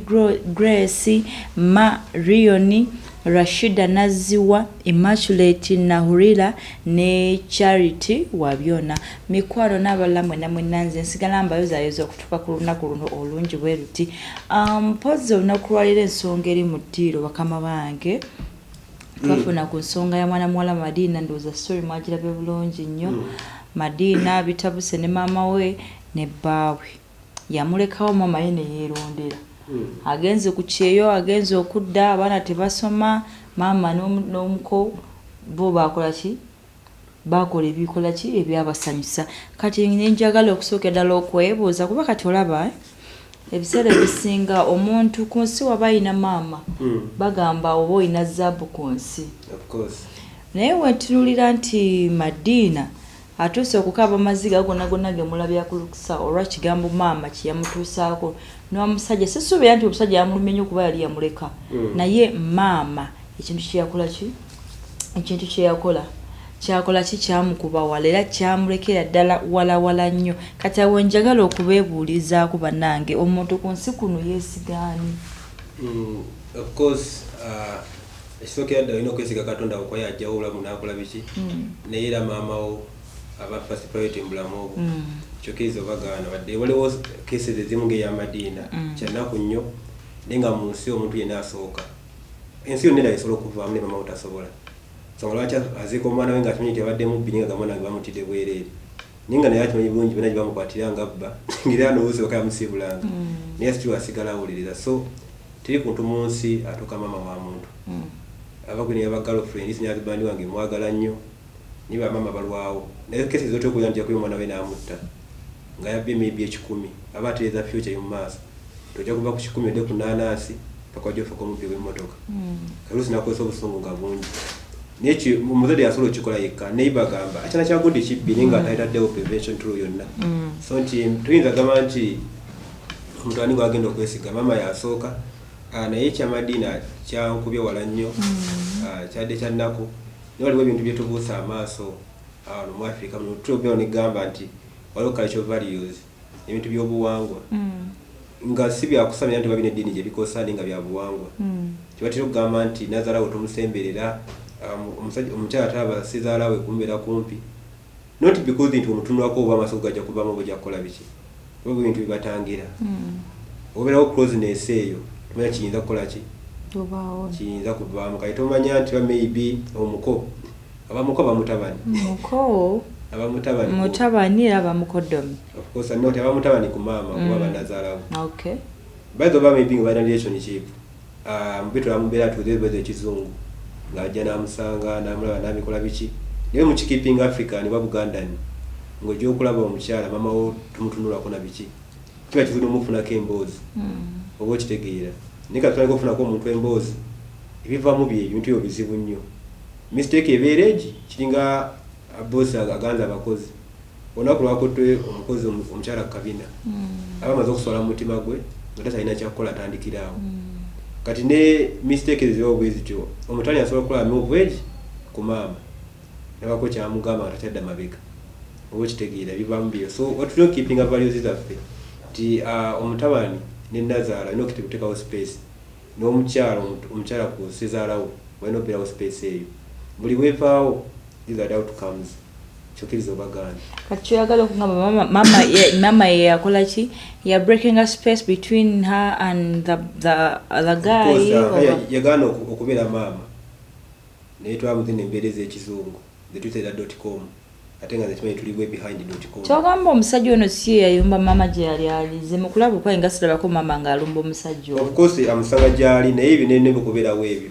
Grace Ma Rioni Rashida Naziwa, Immaculate Nahurira ne Charity Wabyona. Mikwano n'abalala mwena mwenanze nsigala mbayozayoza okutuuka ku lunaku luno olungi bwe luti. Mpozi olunaku lwaliro ensonga eri mu ddiiro bakama bange. Twafuna ku nsonga ya mwana muwala Madina ndowooza story mwagirabe bulungi nnyo. Madina bitabuse ne maama we ne bbaawe. Yamulekawo maama ye ne yeerondera. Agenze ku kyeyo agenze okudda abaana tebasoma maama n'omuko bo bakola ki bakola ebikola ki ebyabasanyusa. Kati njagala okusooka ddala okwebuuza kuba kati olaba ebiseera bisinga omuntu ku nsi waba ayina maama bagamba oba oyina zaabu ku nsi. Naye wetunulira nti Madina atuuse okukaaba amaziga gonna ge mulabya ku lukusa olwa kigambo maama kiyamutuusaako n'omusajja sisuubira nti omusajja yamulumenya okuba yali yamuleka naye maama ekintu kyakola kyamukuba wala era kyamulekera ddala wala nnyo. Kati awo njagala okubeebuulizaako bannange omuntu ku nsi kuno yeesigaani. Of course ekisookera ddala olina okwesiga Katonda okuba yajjawo obulamu n'akola biki naye era maamawo aba first priority mu bulamu obwo. Kyokiriza obagaana wadde waliwo cases ezimu ng'eya Madina kyannaku nnyo naye nga mu nsi omuntu yenna asooka ensi yonna era esobola okuvaamu ne maama otasobola. So lwaki aziika omwana we ng'akimanyi nti abadde mubbi naye nga gamwana ge bamutidde bwereere naye nga naye akimanyi bulungi bonna gye bamukwatira nga bba ng'era n'obuusi baka yamusiibulanga naye sikiwa asigala awuliriza. So teri kuntu mu nsi atuuka maama wa muntu abagwe ne aba girlfriend isi ne husband wange mwagala nnyo niba mama balwawo naye kesi zote okuyanja kuyo mwana we n'amutta nga yabbye maybe 10 aba atereeza future mu maaso tojja kuva ku 10 ode ku naanasi paka ojofa ko mubbi w'emmotoka kalusi nakozesa obusungu nga bungi naye omuzadde yasobola okikola yekka naye bagamba akyana kyagudde kibbi naye nga atayitaddewo prevention tool yonna. So nti tuyinza gamba nti omuntu ani gwagenda okwesiga mama yasooka naye kya Madina kyankubye wala nnyo kyadde kyannaku naye waliwo ebintu byetubuusa amaaso awo mu Africa tulobera negamba nti waliwo cultural values ebintu by'obuwangwa nga si byakusamira nti babina eddiini gye bikosaani nga bya buwangwa kibatera okugamba nti nazaalawo tomusemberera omukyala ataba sizaalawe kumbeera kumpi not because nti omutunulako oba amaaso gajja kubamu bwe jakukola biki obwo ebintu bibatangira obeerawo closeness eyo tumanya kiyinza kukola ki kiyinza kuvaamu kati tomanya nti ba maybe omuko abamuko bamutabani mutabani era bamukodomi of course not abamutabani ku maama kuba banazaalawo by the way maybe nga balina relationship mbitu amubeera tuzeebeza ekizungu ng'ajja n'amusanga n'amulaba n'abikola biki naye mu Keeping African wa Bugandani ng'ojja okulaba omukyala maama wo tumutunulako na biki kiba kizungu omufunako emboozi oba okitegeera naye kati twaliko okufunako omuntu emboozi ebivaamu bye ebintu ebyo bizibu nnyo. Mistake ebeera egi kiringa bosi aganza abakozi olunaku lwakotte omukozi omukyala ku kabina aba amaze okuswala mu mutima gwe nga tatalina kyakukola atandikiraawo kati ne mistake ezibawo bwe zityo omutani asobola okukola move egi ku maama nabako kyamugamba nga takyadda mabega oba okitegeera bivaamu byo. So what tulina keeping values zaffe nti omutabani ne nazaala alina okuteekawo space n'omukyala omukyala ku sizaalawo walina okubeerawo space eyo buli weevaawo these are outcomes kyokiriza obagaana. Kati kyoyagala okugamba mama ye yakola ki ya breaking a space between her and the guy yagaana okubeera maama naye twamuzina embeera ez'ekizungu zetwitera.com ate nga zekimanyi tuli we behind.com. Kyogamba omusajja ono si yayumba mama gye yali alize mu kulaba okwaye nga sirabako mama ng'alumba omusajja ono. Of course amusanga gy'ali naye ebinene bikubeerawo ebyo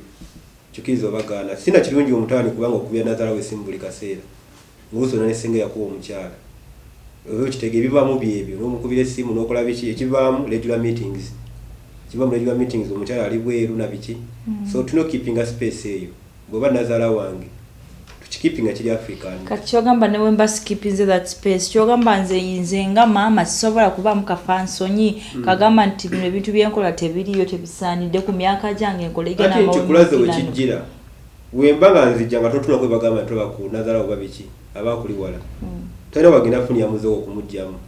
kyokiriza obagaana. Sina kirungi omutabani kubanga okubeera nazaala w'essimu buli kaseera ng'osona n'essenga yakuba omukyala oba okitegeera ebivaamu byebyo n'omukubira essimu n'okola biki ekivaamu regular meetings omukyala ali bweru na biki. So tulina keeping a space eyo bw'oba nazaala wange tukikipinga kiri African. Kati kyogamba ne wemba skippinze that space kyogamba nze nga maama sisobola kuba mukafansonyi kagamba nti bino ebintu byenkola tebiriyo tebisaanidde ku myaka gyange enkola igana mawu kikulaze wekijjira wemba nga nzijja nga totuna kwe bagamba nti baku nazaala oba biki abakuli wala talina wagenda funi yamuzeewo okumugjamu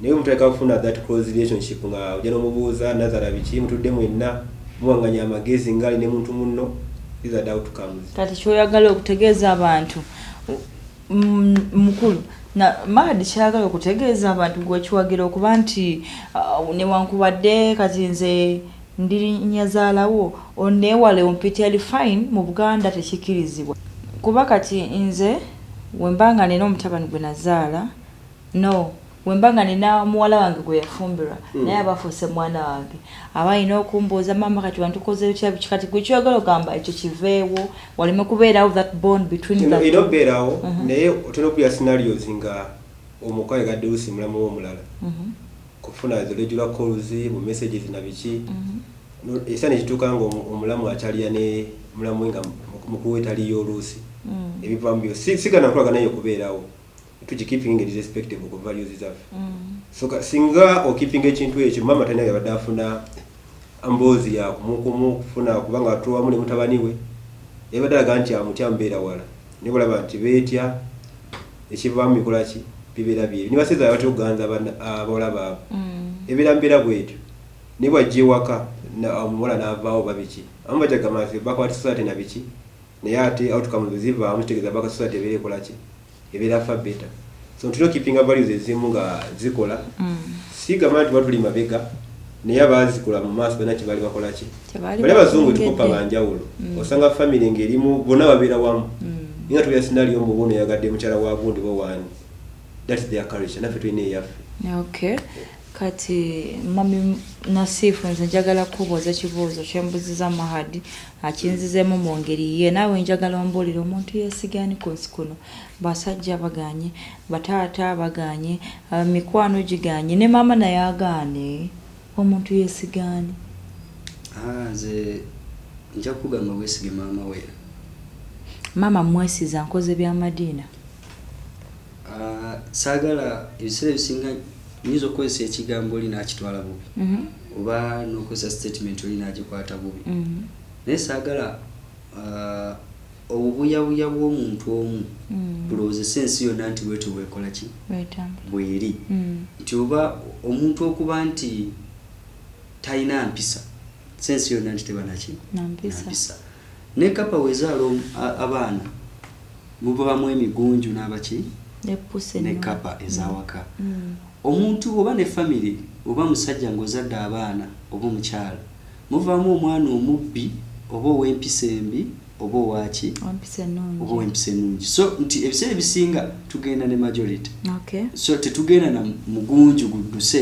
naye muteka kufuna that close relationship nga ojja n'omubuuza nazaala biki mutudde mwenna muwanganya amagezi ngali ne muntu munno these are the outcomes. Kati kyoyagala okutegeeza abantu mukulu na Mahadi kyagala okutegeeza abantu gwe kiwagira okuba nti newankubadde kati nze ndi nyazaalawo oneewale ompitali fine mu Buganda tekikirizibwa kuba kati nze wembanga nina omutabani gwe nazaala no wembanga nina muwala wange gwe yafumbirwa naye abafuuse mwana wange abalina okumbuuza mama kati wantukoze kati gwe kyogala ogamba ekyo kiveewo waleme kubeerawo that bond between them inobeerawo naye otera okuya scenarios nga omukazi gadde lusimulamu w'omulala kufuna regular calls mu messages na biki esa nekituuka nga omulamu akyalya ne mulamu nga mukulu etaliyo oluusi ebivamu byo sigana nkulaga naye okubeerawo tugikeeping it respectable ku values zaffe so singa okeeping ekintu ekyo mama talina yabadde afuna amboozi ya kumufuna kubanga atuwamu ne mutabani we yabadde alaga nti amutya mubeera wala ne balaba nti beetya ekivaamu bikola ki bibeera byebi ne baseza batera okuganza abawala baabwe ebeera mbeera bwetyo ne bwajja ewaka omuwala n'avaawo babiki amu bajagamba nti backward society na biki naye ate outcomes zivaamu kitegeeza backward society ebeera ekola ki ebeera fa better so tulina keeping values ezimu nga zikola sigamba nti batuli mabega naye abazikola mu maaso bana kibali bakola ki bali abazungu tukopa banjawulo osanga family ng'erimu bonna babeera wamu nga tulya scenario mu bono yagadde mukyala wa gundi bo wani that's their culture naffe tulina eyaffe okay kati mami Nasifu nze njagala kubuuza ekibuuzo kyembuziza Mahadi akinzizeemu mu ngeri ye naawe njagala ombuulira omuntu yeesigaani ku nsi kuno basajja baganye bataata baganye mikwano giganye ne maama naye agaane omuntu yeesigaani nze nja kugamba weesige maama we maama mwesiza nkoze by'amadiina saagala ebiseera ebisinga nyinza okukozesa ekigambo oli n'akitwala bubi oba n'okozesa statement oli n'agikwata bubi naye saagala obubuyabuya bw'omuntu omu bulowoozesa ensi yonna nti bwetyo bwekola ki bweri nti oba omuntu okuba nti talina mpisa sensi yonna nti tebanaki nampisa ne kapa wezaala abaana mubamu emigunju n'abaki ne kapa ezawaka omuntu oba ne family oba musajja ng'ozadde abaana oba omukyala muvaamu omwana omubbi oba ow'empisa embi oba owaki oba ow'empisa ennungi so nti ebiseera ebisinga tugenda ne majority so tetugenda na mugunju gudduse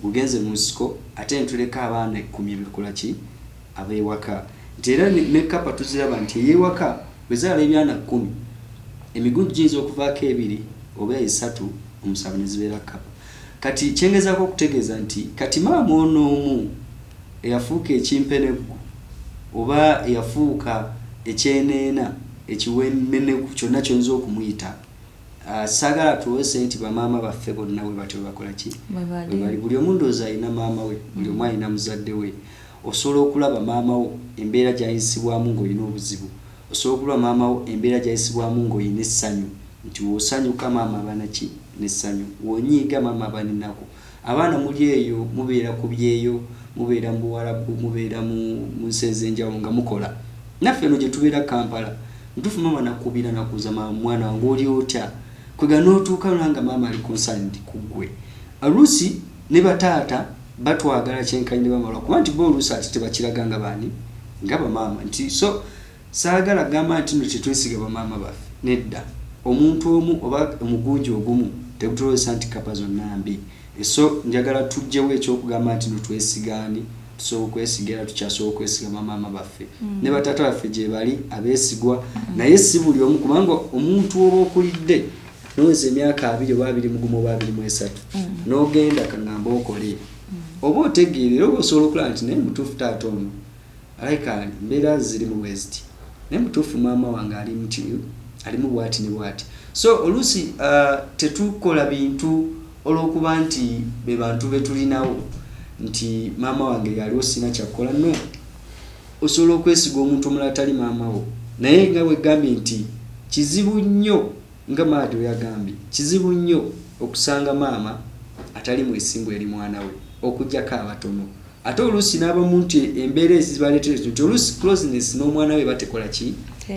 gugenze mu nsiko ate ntuleka abaana 10 ebikola ki abeewaka nti era ne kapa tuziraba nti eyeewaka bwezaala ebyana 10 emigunju giyinza okuvaako 2 oba 3 omusanvu ne zibeera kapa kati kyengezaako okutegeeza nti kati maama onoomu eyafuuka ekimpeneggu oba eyafuuka ekyeneena ekiwemenegu kyonna kyonza okumuyita saagala tuwese nti bamaama baffe bonna bwe batyo bakola ki bali buli omu ndowooza alina maama we buli omu alina muzadde we osobola okulaba maama wo embeera gy'ayisibwamu ng'olina obuzibu osobola okulaba maama wo embeera gy'ayisibwamu ng'olina essanyu nti w'osanyuka maama abana ki n'essanyu w'onyiiga maama abana ennaku abaana muli eyo mubeera ku byeyo mubeera mu Buwarabu mubeera mu nsi ez'enjawulo nga mukola naffe eno gye tubeera Kampala ntufu maama nakubira nakuza mwana wange oli otya kwega n'otuuka nanga maama ali concerned ku ggwe aluusi ne bataata batwagala kyenkanyi ne bamala kuba nti bo oluusi ati tebakiraganga baani nga bamaama nti so saagala gamba nti no tetwesiga bamaama baffe nedda omuntu omu oba omugunju ogumu tekutulowesa nti kapa zonna mbi so njagala tujjewo ekyokugamba nti no twesigaani tusobola okwesiga era tukyasobola okwesiga bamaama baffe ne bataata baffe gye bali abeesigwa naye si buli omu kubanga omuntu oba okulidde noweza emyaka 2 oba 21 oba 23 n'ogenda kangamba okole oba otegeera era oba osobola okulaba nti naye mutuufu taata ono alaika mbeera ziri mu west naye mutuufu maama wange alimu bwati ne bwati so oluusi tetukola bintu olw'okuba nti be bantu betulinawo nti maama wange yaliwo sina kyakukola no osobola okwesiga omuntu omulala tali maama wo naye nga bwegambye nti kizibu nnyo nga Mahadi yagambye kizibu nnyo okusanga maama atali mwesimbu eri mwana we okujjako abatono ate oluusi n'abamu nti embeera ezibaleetera nti oluusi closeness n'omwana we batekola ki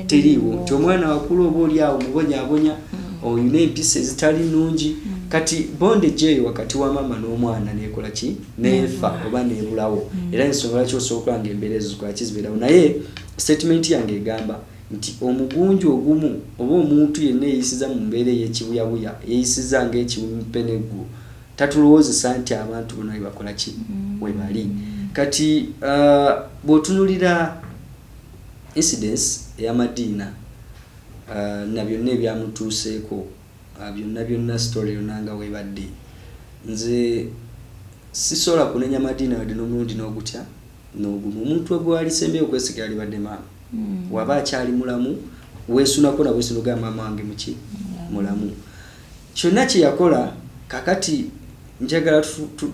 teriiwo nti omwana wakulu oba oli awo mubonyaabonya oyina empisa ezitali nnungi kati bondage eyo wakati wa maama n'omwana neekola ki neefa oba neebulawo era ensonga lwaki osobola okulaba ng'embeera ezo zikola ki zibeerawo naye statement yange egamba nti omugunju ogumu oba omuntu yenna eyisiza mu mbeera ey'ekibuyabuya yeyisiza ng'ekimpeneggu tatulowoozesa nti abantu bonna webakola ki we bali kati bw'otunulira incidence ey'amadiina na byonna ebyamutuuseeko byonna story yonna nga webadde nze sisobola kunenya madiina wadde n'omulundi n'ogutya n'ogumu omuntu we gwalisembeyo okwesiga alibadde maama waba akyali mulamu weesunako na weesunuga maama wange muki mulamu kyonna kye yakola kakati njagala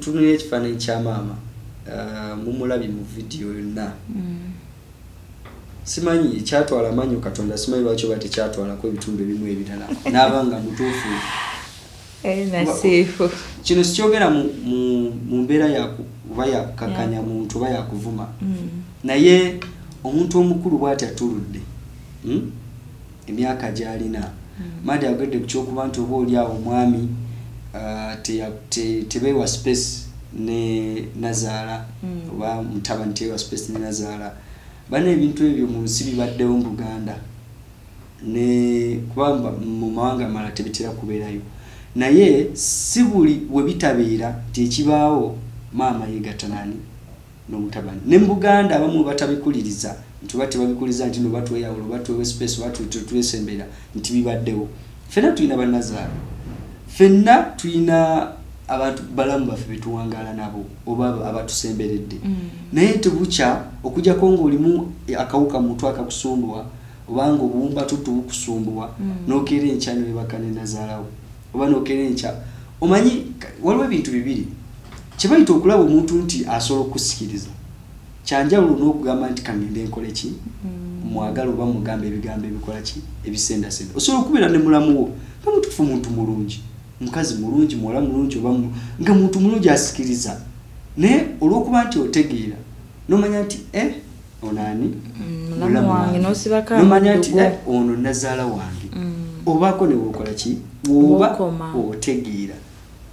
tunulire ekifaananyi kya maama mumulabye mu vidiyo yonna simanyi kyatwala manyo Katonda simanyi lwaki oba tekyatwalako ebitundu ebimu ebirala n'abanga mutuufu nasiifu kino sikyogera mu mbeera oba yakakanya muntu oba yakuvuma naye omuntu omukulu bw'ati atuludde emyaka gy'alina madi agedde ku kyokuba nti oba oli awo omwami tebeewa space ne Nazaala oba mutabani tebeewa space ne Nazaala bana ebintu ebyo mu nsi bibaddewo mu Buganda ne kubamba mu mawanga amalala tebitera kubeerayo naye si buli we bitabeera tekibaawo maama yegatta nani n'omutabani ne mu Buganda abamu batabikuliriza nti oba tebabikuliza nti no batweyawulo batwewe space batwesembera nti bibaddewo ffenna tulina bannazaala ffenna tulina abantu balamu baffe betuwangaala nabo oba abatusemberedde naye tebukya okujjako ng'olimu akawuka muntu akakusumbuwa obanga obuwumba tubukusumbuwa n'okeera enkya newebaka ne Nazaalawo oba n'okeera enkya omanyi waliwo ebintu bibiri kye bayita okulaba omuntu nti asobola okusikiriza kyanjawulo n'okugamba nti kangende enkole ki mwagala oba mugamba ebigambo ebikola ki ebisendasenda osobola okubeera ne mulamu wo nga mutuufu muntu mulungi mukazi mulungi muwala mulungi oba nga muntu mulungi asikiriza naye olw'okuba nti otegeera n'omanya nti onaani mulamu wange n'osibako n'omanya nti ono Nazaala wange obaako ne wokola ki woba otegeera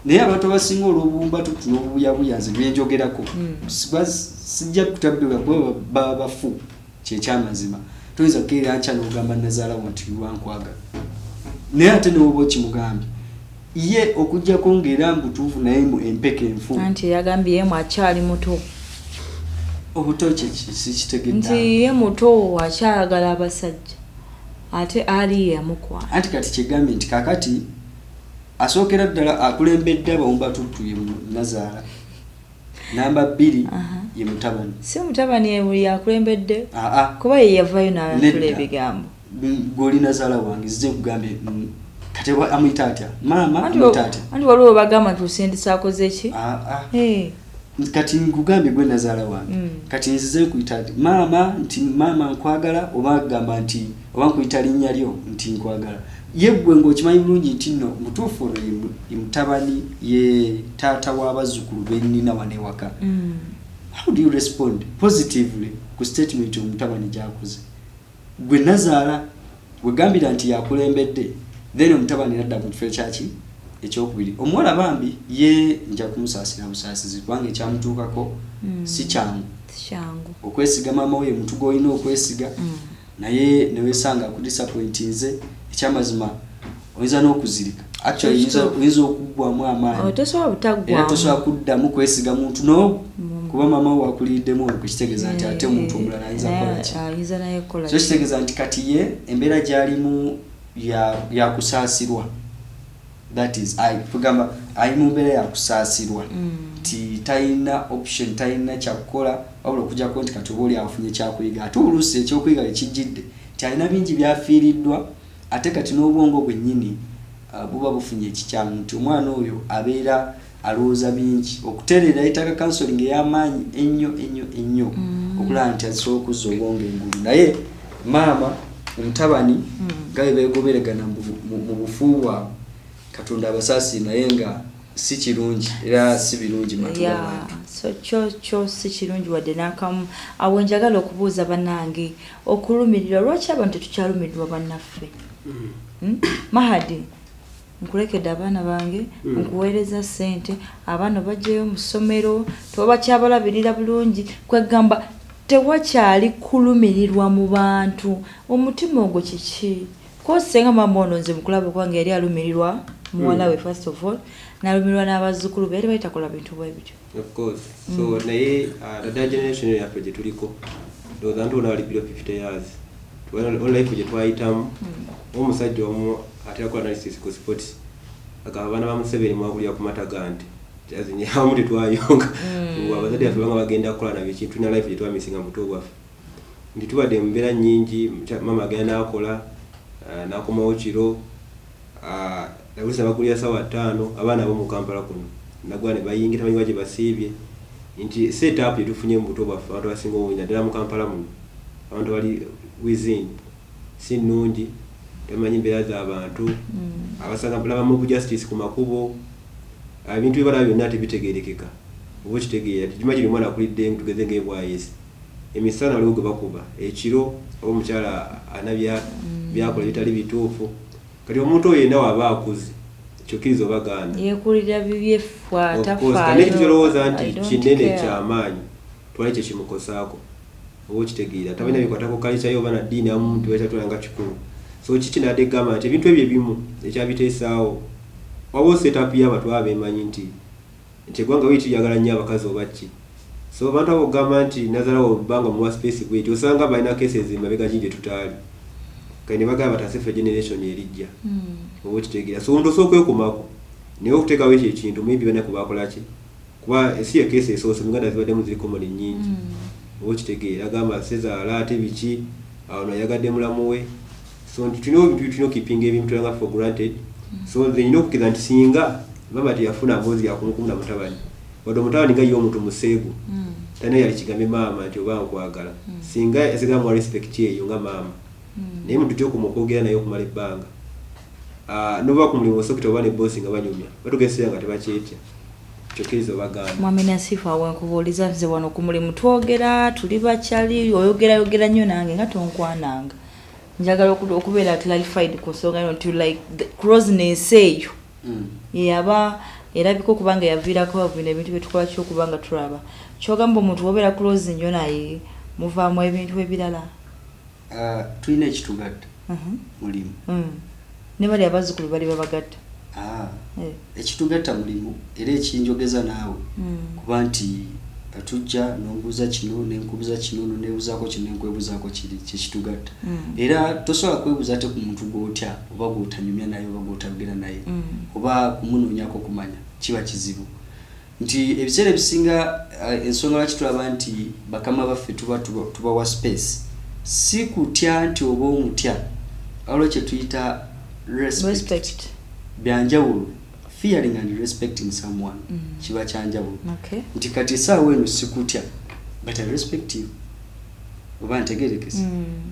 naye abantu abasinga olw'obuwumba tutu n'obubuyabuya nze byenjogerako sijja kutabbiwa kuba baba bafu kyekyamazima toyinza kukeera nkya n'ogamba Nazaala nti lwankwagala naye ate newoba okimugambye ye okujjako ng'era mbutuufu naye mu empeke enfu anti yagambye yemu akyali muto obuto sikitegedde nti ye muto akyayagala abasajja ate ali yamukwana anti kati kyegambye nti kakati asookera ddala akulembedde abawumba tuttu ye Nazaala namba 2 ye mutabani si mutabani ye yakulembedde kuba ye yavaayo n'atula ebigambo goli Nazaala wange zize kugambye kati amuyita atya maama amuyita atya anti waliwo bagamba nti osindisa akoze ki kati nkugambye gwe Nazaala wange kati nzize kuyita ati maama nti maama nkwagala oba gamba nti oba nkuyita linnya lyo nti nkwagala ye gwe ng'okimanyi bulungi nti nno mutuufu ono ye mutabani ye taata w'abazzukulu bennina wano ewaka how do you respond positively ku statement omutabani gy'akoze gwe Nazaala wegambira nti yakulembedde then omutabani nadda mu kifo ekyaki ekyokubiri omuwala bambi ye nja kumusaasira busaasizi kubanga ekyamutuukako si kyangu okwesiga maama we muntu gw'olina okwesiga naye newesanga akudisappointinze ekyamazima oyinza n'okuzirika actually oyinza okuggwamu amaanyi era tosobola kuddamu kwesiga muntu no kuba maama we wakuliddemu okukitegeeza nti ate omuntu omulala ayinza kola ki so kitegeeza nti kati ye embeera gy'alimu yakusaasirwa that is tugamba ali mu mbeera yakusaasirwa nti talina option talina kyakukola wabula okujjako nti kati oba oli afunye kyakuyiga ate oluusi ekyokuyiga ekijjidde nti alina bingi byafiiriddwa ate kati n'obwongo bwennyini buba bufunye ekikyamu nti omwana oyo abeera alowooza bingi okutereera yetaaga counseling ey'amaanyi ennyo okulaba nti asobola okuzza obwongo engulu naye maama omutabani nga bwe beegoberegana mu bufu bwabwe Katonda abasaasi naye nga si kirungi era si birungi yeah, so kyo si kirungi wadde n'akamu awo njagala okubuuza bannange okulumirirwa lwaki abantu tetukyalumirirwa bannaffe Mahadi nkulekedde abaana bange nkuweereza ssente abaana bajjayo mu ssomero tobakyabalabirira bulungi kwegamba tewakyali kulumirirwa mu bantu omutima ogwo kiki kosenga mama ono nze mukulaba kwange yali alumirirwa muwala we first of all nalumirirwa n'abazzukulu be yali bayitakola bintu bwe bityo of course so naye dada generation yaffe gye tuliko ndowooza nti wali below 50 years onlife gye twayitamu omusajja omu atera kukola analysis ku sports agamba abaana ba Museveni mwakulira ku mataga nti azinyamu tetwayonga abazadde baffe banga bagenda kukola nabyo ekintu na life gye twamisinga mu buto bwaffe nti tubadde mu mbeera nnyingi mama agenda n'akola n'akomawo kiro nabulisa bakulira ssaawa 5 abaana abo mu Kampala kuno nagwa ne bayingira tamanyi gye basiibye nti set up gye tufunye mu buto bwaffe abantu basinga obwinja ddala mu Kampala muno abantu bali within si nnungi tamanyi mbeera z'abantu abasanga bulaba mu justice ku makubo ebintu bibala byonna tebitegeerekeka oba kitegeera kijuma kiri mwana akulidde tugeze ng'ebwayisi emisana waliwo gwe bakuba ekiro oba omukyala anabya byakola bitali bituufu kati omuntu oyo yenna waba akuze kyokiriza obagaana yeekulira bibyefa tafaayo kandi kitolowooza nti kinene kyamaanyi twali kye kimukosaako oba okitegeera tabalina bikwatako kalicayo oba na ddiini amu nti bakyatwalanga kikulu so kiki nadde gamba nti ebintu ebyo ebimu ekyabiteesaawo waba setup y'abantu abeemanyi nti eggwanga bwe tuyagala nnyo abakazi oba ki so abantu abo ogamba nti nazalawo bbanga muwa space bweti osanga balina cases emabega gye tutaali kati ne bagamba batasefe generation erijja oba okitegeera so omuntu osooka okwekomako naye okuteekawo ekyo ekintu maybe bana kubakola ki kuba si ekesi esoose muganda zibaddemu ziri common nnyingi oba okitegeera agamba sezaala ate biki awo nayagadde mulamu we so tulina okipinga ebintu tulanga for granted so nze nina okukkiriza nti singa mama teyafuna amoozi yakumukumu na mutabani wadde omutabani nga ye omuntu museegu talina yali kigambe maama nti oba nkwagala singa yasigamu wa respect eyo nga maama naye muntu ty okumukwogera naye okumala ebbanga noba ku mulimu osokita oba ne boosi nga banyumya batugeseera nga tebakyetya kyokiriza obaganda mwami Nasifu awenkubuuliza nze wano ku mulimu twogera tuli bakyali oyogera nnyo nange nga tonkwananga njagala okubeera clarified ku nsonga eno nti like the closeness eyo yaba erabika okubanga yaviirako bino ebintu byetukola kyokubanga tulaba kyogamba omuntu wobeera close nnyo naye muvaamu ebintu ebirala tulina ekitugatta mulimu ne bali abazzukulu bali babagatta ekitugatta mulimu era ekinjogeza naawe kuba nti tujja nombuuza kino nenkubuuza kino nebuuzaako kino nenkwebuuzaako kiri kyekitugatta era tosobola kwebuuza te ku muntu gw'otya oba gw'otanyumya naye oba gw'otayogera naye oba kumunoonyako kumanya kiba kizibu nti ebiseera ebisinga ensonga lwaki tulaba nti bakama baffe tubawa space si kutya nti oba omutya waliwo kye tuyita respect byanjawulo fearing and respecting someone kiba kyanjawulo nti kati essaawa eno sikutya but I respect you oba ntegerekese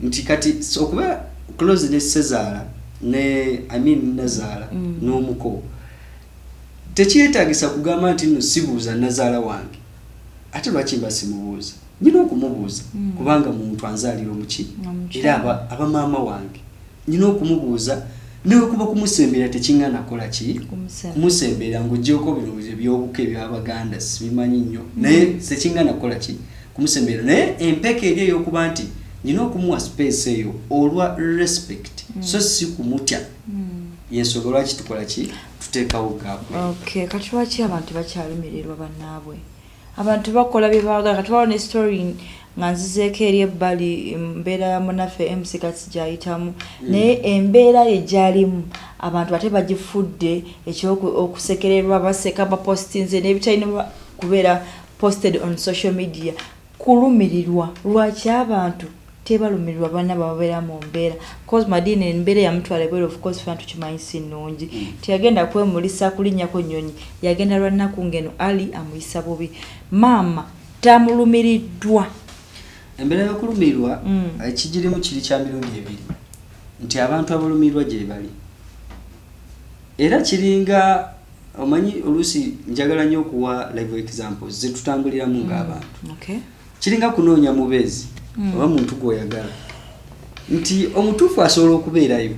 nti kati okuba close ne Sezaala ne Nazaala n'omuko tekyetagisa kugamba nti nno sibuuza Nazaala wange ate lwaki mba simubuuza nyina okumubuuza kubanga muntu anzaalira omuki era abamaama wange nyina okumubuuza newe kuba kumusembera tekingana kola ki kumusembera ng'oggyeko bino ebyobuka ebyabaganda sibimanyi nnyo naye sekingana kola ki kumusembera naye empeka eri ey'okuba nti nyina okumuwa space eyo olwa respect so si kumutya yensonga lwaki tukola ki tuteekawo gaabwe kati lwaki abantu bakyalumirirwa bannaabwe abantu bakola bye baagala kati waliwo ne story nga nzizeeko eri ebbali embeera ya munaffe MC Katsi gy'ayitamu naye embeera ye gy'alimu abantu ate bagifudde ekyokusekererwa baseka bapostinze n'ebitalina kubeera posted on social media kulumirirwa lwaki abantu tebalumirirwa banna babeera mu mbeera cause Madini embeera yamutwala ebweru of course fantu kimanyi si nnungi teyagenda kwemulisa kulinnyako nnyonyi yagenda lwa nnaku ngeno Ali amuyisa bubi maama tamulumiriddwa embeera y'okulumirirwa ekigirimu kiri kya mirundi ebiri nti abantu abalumirirwa gye bali era kiringa omanyi oluusi njagala nnyo okuwa live examples zetutambuliramu ng'abantu kiringa kunoonya mubeezi oba muntu gw'oyagala nti omutuufu asobola okubeerayo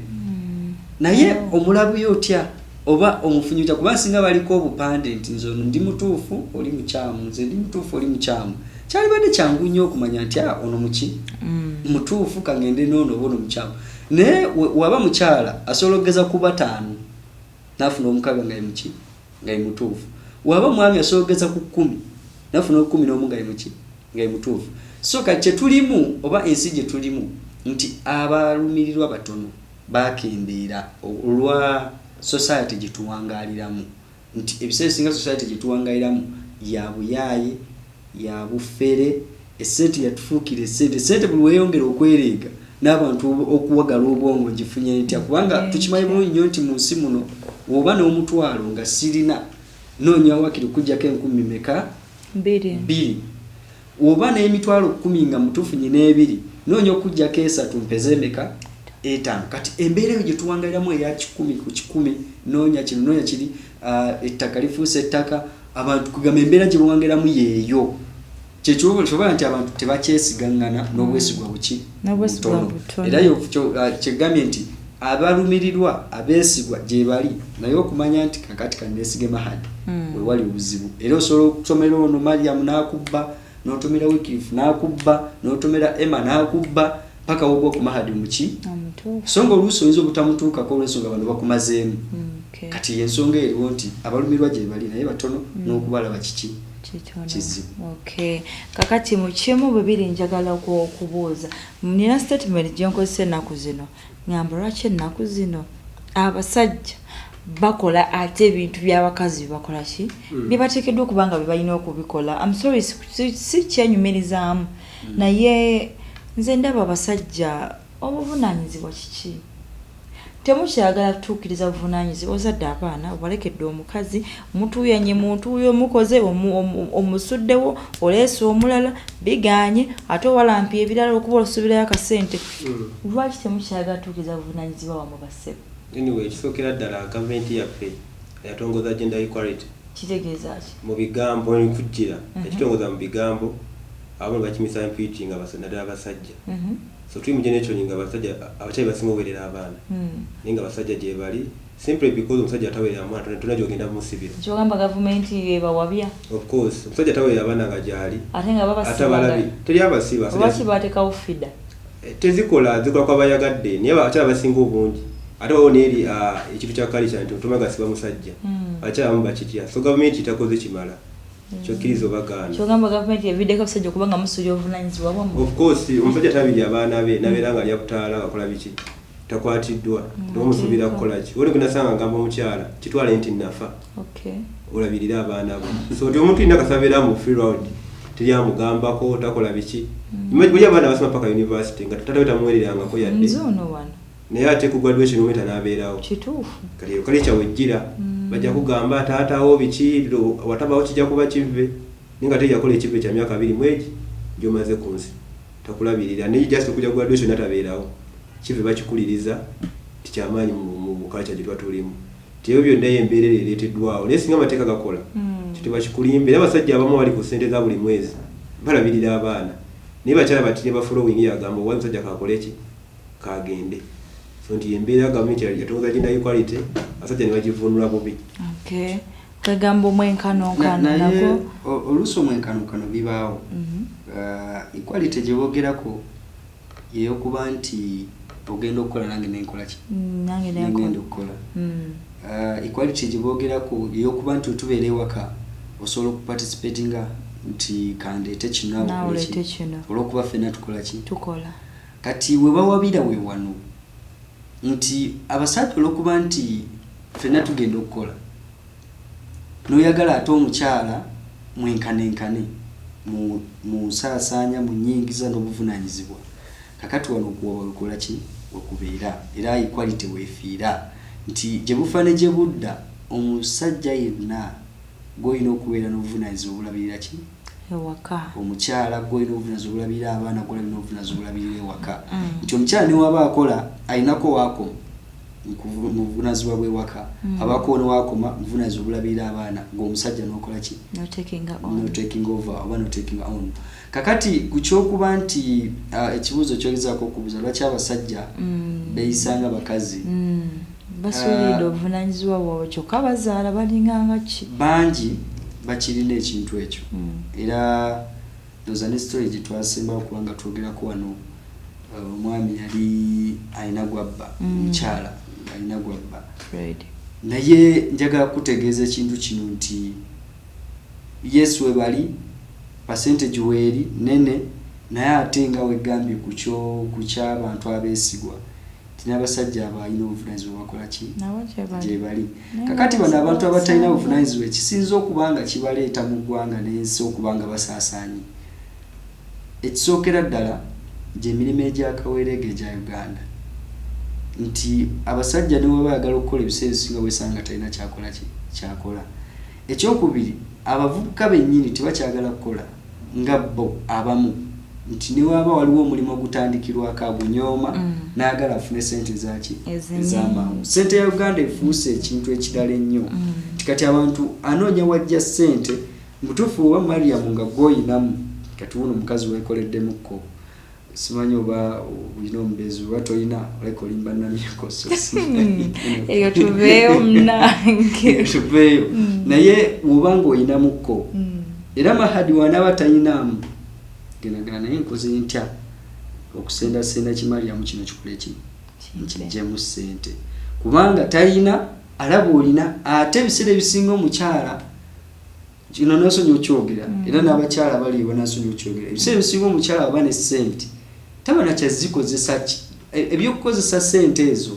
naye omulabuyo otya oba omufunyuta kuba singa baliko obupande nti nze ono ndi mutuufu oli mukyamu nze ndi mutuufu oli mukyamu kyalibadde kyangu nnyo okumanya nti ono muki mutuufu kangende noono oba ono mukyamu naye waba mukyala asobola okugeza ku 5 nafuna omukaga nga muki nga mutuufu waba mwami asobola okugeza ku 10 nafuna 11 nga muki nga mutuufu so kati tulimu oba ensi gye tulimu nti abalumirirwa batono bakendeera olwa society gituwangaliramu nti ebiseera singa society gituwangaliramu ya buyaye ya bufere esente yatufuukira esente buli weeyongera okwereega n'abantu okuwagala obwongo gifunye ntya kubanga tukimanyi bulungi nnyo nti mu nsi muno oba n'omutwalo nga sirina noonya wakiri kujjako 10 meka 2 oba n'emitwalo 10 nga mutufunye n'ebiri noonya okujjako 3 mpeze meka 5 kati embeera eyo gye tuwangaliramu eya 10 ku 10 noonya kino noonya kiri ettaka lifuuse ettaka abantu kugamba embeera gye bawangiramu yeeyo kyekyoba nti abantu tebakyesigaŋŋana n'obwesigwa buki butono era kyegambye nti abalumirirwa abeesigwa gye bali naye okumanya nti kakati kanneesige Mahadi we wali obuzibu era osobola okusomera ono Mariam n'akubba n'otomera Wycliffe n'akubba n'otomera Emma n'akubba paka wogwa ku Mahadi muki songa oluusi oyinza obutamutuukako olw'ensonga bano bakumazeemu kati y'ensonga eriwo nti abalumirwa gye bali naye batono n'okubalaba kiki kizibu. Kakati mu kimu bibiri njagala okubuuza nina statement gye nkozesa ennaku zino ngamba lwaki ennaku zino abasajja bakola ate ebintu by'abakazi bakola ki bye bateekeddwa okubanga bye balina okubikola. I'm sorry si kyenyumirizaamu naye nze ndaba abasajja obuvunaanyizibwa kiki temukyagala kutuukiriza buvunaanyizibwa ozadde abaana obalekedde omukazi mutuuyanye muntu oyo mukoze omusuddewo oleese omulala biganye ate owalampye ebirala okuba olusubirayo akasente lwaki temukyagala kutuukiriza buvunaanyizibwa wamwe bassebo anyway kisookera ddala gavumenti yaffe yatongoza gender equality kitegeeza ki mu bigambo nkujjira yakitongoza mu bigambo abamu bakimisa impeaching naddala abasajja so tuli mu generation nga abasajja abakyali basinga okubeerera abaana naye nga abasajja gye bali simply because omusajja ataweerera mwana tonna gyogenda mumusibira kyogamba gavumenti ebawabya of course omusajja ataweerera abaana nga gyali ate nga babasiba teri abasiba lwaki bateekawo fida tezikola zikola kwa bayagadde naye abakyala basinga obungi ate wawo neeri ekintu kya kalica nti mutuma gasiba musajja abakyala bamu bakitya so gavumenti takoze kimala kyokkiriza obagaana kyogamba gavumenti eviddeko abasajja okubanga musulya obuvunaanyizibwa bwammwe of course omusajja tabirya abaana be nabeera nga lyakutaala ngakola biki takwatiddwa nomusuubira kukola ki oli gunasanga ngamba omukyala kitwale nti nafa olabirira abaana bo so ti omuntu yina kasabeera mu free road teryamugambako takola biki buli abaana basoma paka university nga tatawe tamuweererangako yadde nzono wano naye ate ku graduation omweta n'abeerawo kituufu kali kyawejjira bajja kugamba taatawo biki watabawo kijja kuba kive ninga teyakola ekive kya myaka 2 mwegi gyomaze ku nsi takulabirira naye just okujja ku graduation natabeerawo kive bakikuliriza tikyamaanyi mu bukalcha gye twatulimu tiyo byonna embeera ereeteddwawo naye singa amateeka gakola titebakikulimba era abasajja abamu bali ku ssente za buli mwezi balabirira abaana naye bakyala batine bafolowing yagamba owa musajja kakole ki kagende so nti embeera gavumenti yatongoza gender equality abasajja ne bagivunula bubi kagamba omwenkanonkano nago oluusi omwenkanonkano bibaawo equality gye boogerako yeyokuba nti ogenda okukola nange nenkola ki nengenda okukola equality gye boogerako yeyokuba nti otubeera ewaka osobola okuparticipatinga nti kandeete kino olwokuba ffenna tukola ki tukola kati we bawabira we wano nti abasajja olwokuba nti ffenna tugenda okukola n'oyagala ate omukyala mwenkanenkane mu nsaasaanya mu nnyingiza n'obuvunaanyizibwa kakati wano okuwoba wekola ki wekubeera era equality weefiira nti gye bufa ne gye budda omusajja yenna gw'olina okubeera n'obuvunaanyizibwa obulabirira ki ewaka omukyala gw'olina obuvunaanyizibwa obulabirira abaana gw'olina obuvunaanyizibwa obulabirira ewaka nti omukyala ne waba akola alinako waakoma mu buvunaanyizibwa bw'ewaka abaako n'owakoma buvunaanyizibwa obulabirira abaana ng'omusajja n'okola ki no taking over oba no taking on. Kakati ku kyokuba nti ekibuuzo kyogezaako okubuuza lwaki abasajja beeyisanga bakazi basuulidde obuvunaanyizibwa bwabwe kyokka bazaala balinganga ki bangi bakirina ekintu ekyo era ndoza ne story gye twasembawo kubanga twogerako wano omwami yali alina gwabba mukyala alina gwabba naye njagala kutegeeza ekintu kino nti yesu we bali percentage weeri nene naye ate nga wegambye ku ky'abantu abeesigwa n'abasajja abalina obuvunaanyizibwa bakola ki gye bali kakati bano abantu abatalina obuvunaanyizibwa ekisinza okuba nga kibaleeta mu ggwanga n'ensi okuba nga basaasaanye ekisookera ddala gy'emirimu egyakaweerega egya Uganda nti abasajja ne bwe bayagala okukola ebiseera ebisinga bwesanga talina kyakola. Ekyokubiri abavubuka bennyini tebakyagala kukola nga bo abamu nti ne waba waliwo omulimu ogutandikirwako agunyooma n'agala afune ssente zaki ez'amangu. Ssente ya Uganda efuuse ekintu ekirala ennyo nti kati abantu anoonya wajja ssente mutuufu oba Mariam nga gw'oyinamu kati wuno omukazi weekoleddemukko simanyi oba olina omubeezi oba toyina oleka olimba namyekoso eyo tubeeyo munange tubeeyo naye oba ng'oyinamukko era Mahadi wanaaba tayinaamu genagana naye nkoze ntya okusendasenda kimaliamu kino kikule ki nkijjemu ssente kubanga talina alaba olina ate ebiseera ebisinga omukyala kino nasonyi okyogera era n'abakyala baliwo nasonyi okyogera ebiseera ebisinga omukyala aba ne ssente taba nakyazikozesa ki ebyokukozesa ssente ezo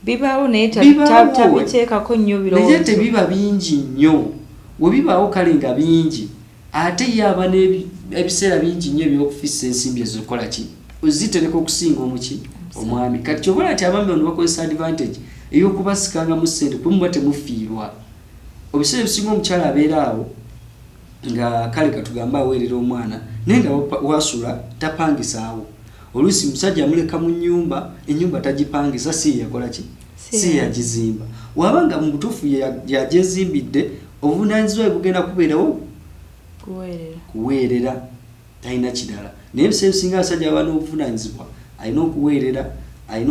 bibaawo naye tabiteekako nnyo birowoozo naye tebiba bingi nnyo we bibaawo kale nga bingi ate yaba ebiseera bingi nnyo ebyokufissa ensimbi ezikola ki ozitereka okusinga omuki omwami kati kyobola nti abami bano bakozesa advantage ey'okubasikanga mu ssente kumuba temufiirwa obiseera ebisinga omukyala abeera awo nga kale katugamba aweerera omwana naye nga wasula tapangisaawo oluusi musajja amuleka mu nnyumba ennyumba tagipangisa si yakola ki si yagizimba wabanga mu butuufu yagezimbidde obuvunaanyizibwa bwe bugenda kubeerawo kuweerera talina kirala naye ebiseera ebisinga abasajja abana obuvunaanyizibwa alina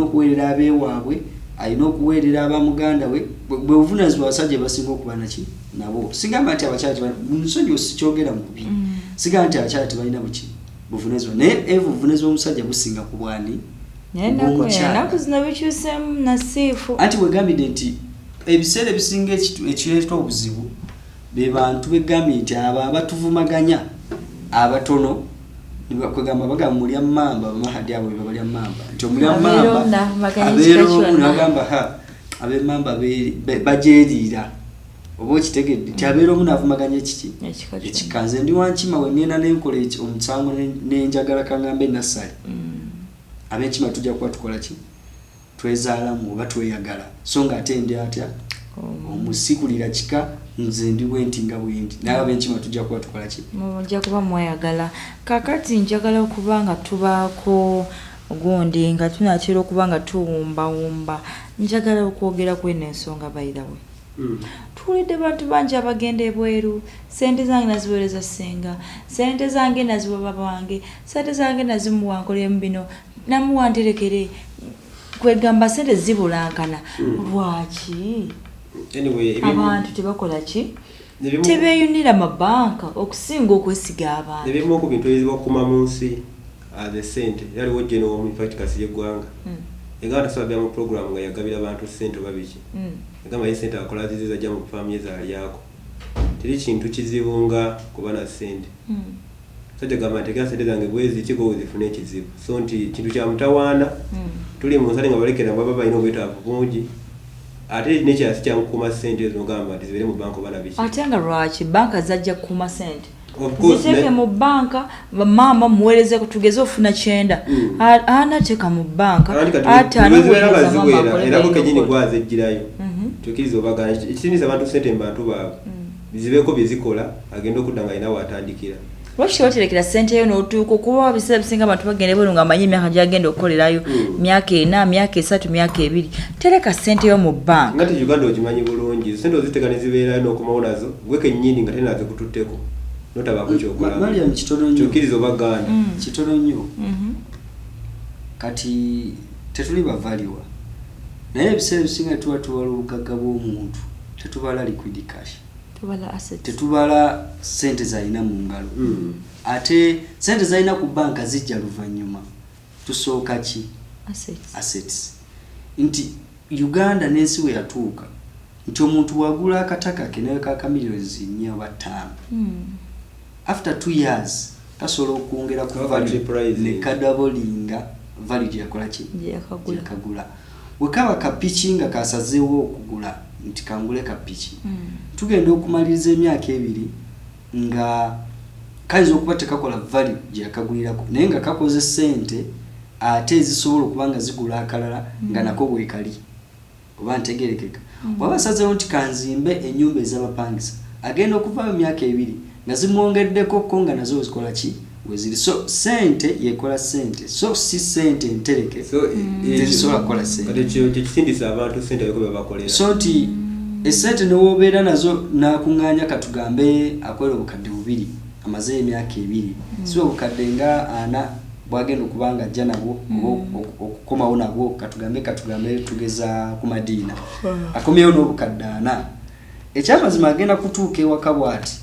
okuweerera abeewaabwe alina okuweerera abamuganda we bwe buvunaanyizibwa abasajja basinga okuba naki nabo sigamba nti abakyala nsonyi sikyogera mubi sigamba nti abakyala tebalina buki buvunaanyizibwa naye obuvunaanyizibwa omusajja businga ku bwani ennaku zino bikyuseemu nasiifu anti wegambidde nti ebiseera ebisinga ekireeta obuzibu be bantu begambye nti abo abatuvumaganya abatono kwegamba bagamba mulya mmamba Mahadi abo bebalya mmamba nti omulya mmamba abeera nagamba ab'emmamba bajeeriira oba okitegedde nti abeera omu naavumaganya ekiki ekikanze ndi wankima we ngenda nenkola omusango nenjagala kangamba enassale ab'enkima tujja kuba tukola ki twezaalamu oba tweyagala so nga ate ndi atya omusikulira kika nze ndi bwenti nga bwendi naye ab'enkima tujja kuba tukola ki mujja kuba mweyagala kakati njagala okuba nga tubaako gundi nga tunatera okuba nga tuwumbawumba njagala okwogera kweno ensonga bayirawe tuwulidde bantu bangi abagenda ebweru sente zange naziweereza ssenga sente zange naziwa baba wange sente zange nazimuwankolemu bino namuwanterekere kwegamba sente zibulankana lwaki abantu tebakola ki tebeeyunira mabanka okusinga okwesiga abantu ebimu ku bintu ebizibwa okukuma mu nsi the sente yaliwo jeno omufatikasi y'eggwanga egamba tasaba mu programu nga yagabira abantu sente oba biki egamba ye sente akola ziziza ajja mu faamu ye zaalyako teri kintu kizibu nga kuba na sente sajja gamba nti sente zange bwezi kiko zifune ekizibu so nti kintu kya mutawaana tuli mu nsale nga balekera baba balina obwetaavu bungi ate nekyasi kyankukuma sente ezo ngamba nti zibeere mu banka oba na biki ate nga lwaki banka zajja kukuma sente ziteeke mu banka mama muweereze tugeze ofuna 9 anateeka mu banka ate era kenyini gwaze ejjirayo tukiriza obagana ekisinisa abantu sente mu bantu baabwe zibeeko bye zikola agenda okudda nga alina waatandikira lwaki oterekera ssente yo n'otuuka okuba biseera bisinga abantu bagenda ebweru ng'amanyi emyaka gy'agenda okukolerayo myaka 4 myaka 3 myaka 2 tereka ssente yo mu bank nga ti Uganda okimanyi bulungi ssente oziteka ne zibeerayo n'okomawo nazo gwe kennyini nga tenaze kututteko notabaako kyokola Mariam kitono nnyo kyokiriza obaganda kitono nnyo kati tetuli bavaliwa naye ebiseera bisinga tuba tubala obugagga bw'omuntu tetubala liquid cash tubala assets tetubala sente zalina mu ngalo ate sente zalina ku banka zijja luvannyuma tusooka ki assets nti Uganda n'ensi we yatuuka nti omuntu wagula akataka ke nayo kaka millions 4 oba 5 after 2 years tasobola okwongera ku value ne kadabolinga value yakola ki yakagula wekaba kapiki nga kasazeewo okugula nti kangule kapiki tugenda okumaliriza emyaka 2 nga kaizo okuba tekakola value yakagulirako naye nga kakoze sente ate zisobola okubanga zigula akalala nga nako bwekali oba ntegerekeka wabasazeewo nti kanzimbe ennyumba ez'abapangisa agenda okuva mu myaka 2 nga zimwongeddeko ko nga nazo zikola ki weziri so sente yekola sente so si sente entereke zisobola kukola sente kati kyo kisindisa abantu sente beko babakolera so nti esente newobeera nazo nakuŋŋaanya katugambe akwera obukadde 2 amaze emyaka 2 si obukadde nga 4 bwagenda okubanga ajja nabwo okukomawo nabwo katugambe tugeza ku Madiina akomyewo n'obukadde 4 ekyamazima agenda kutuuka ewaka bw'ati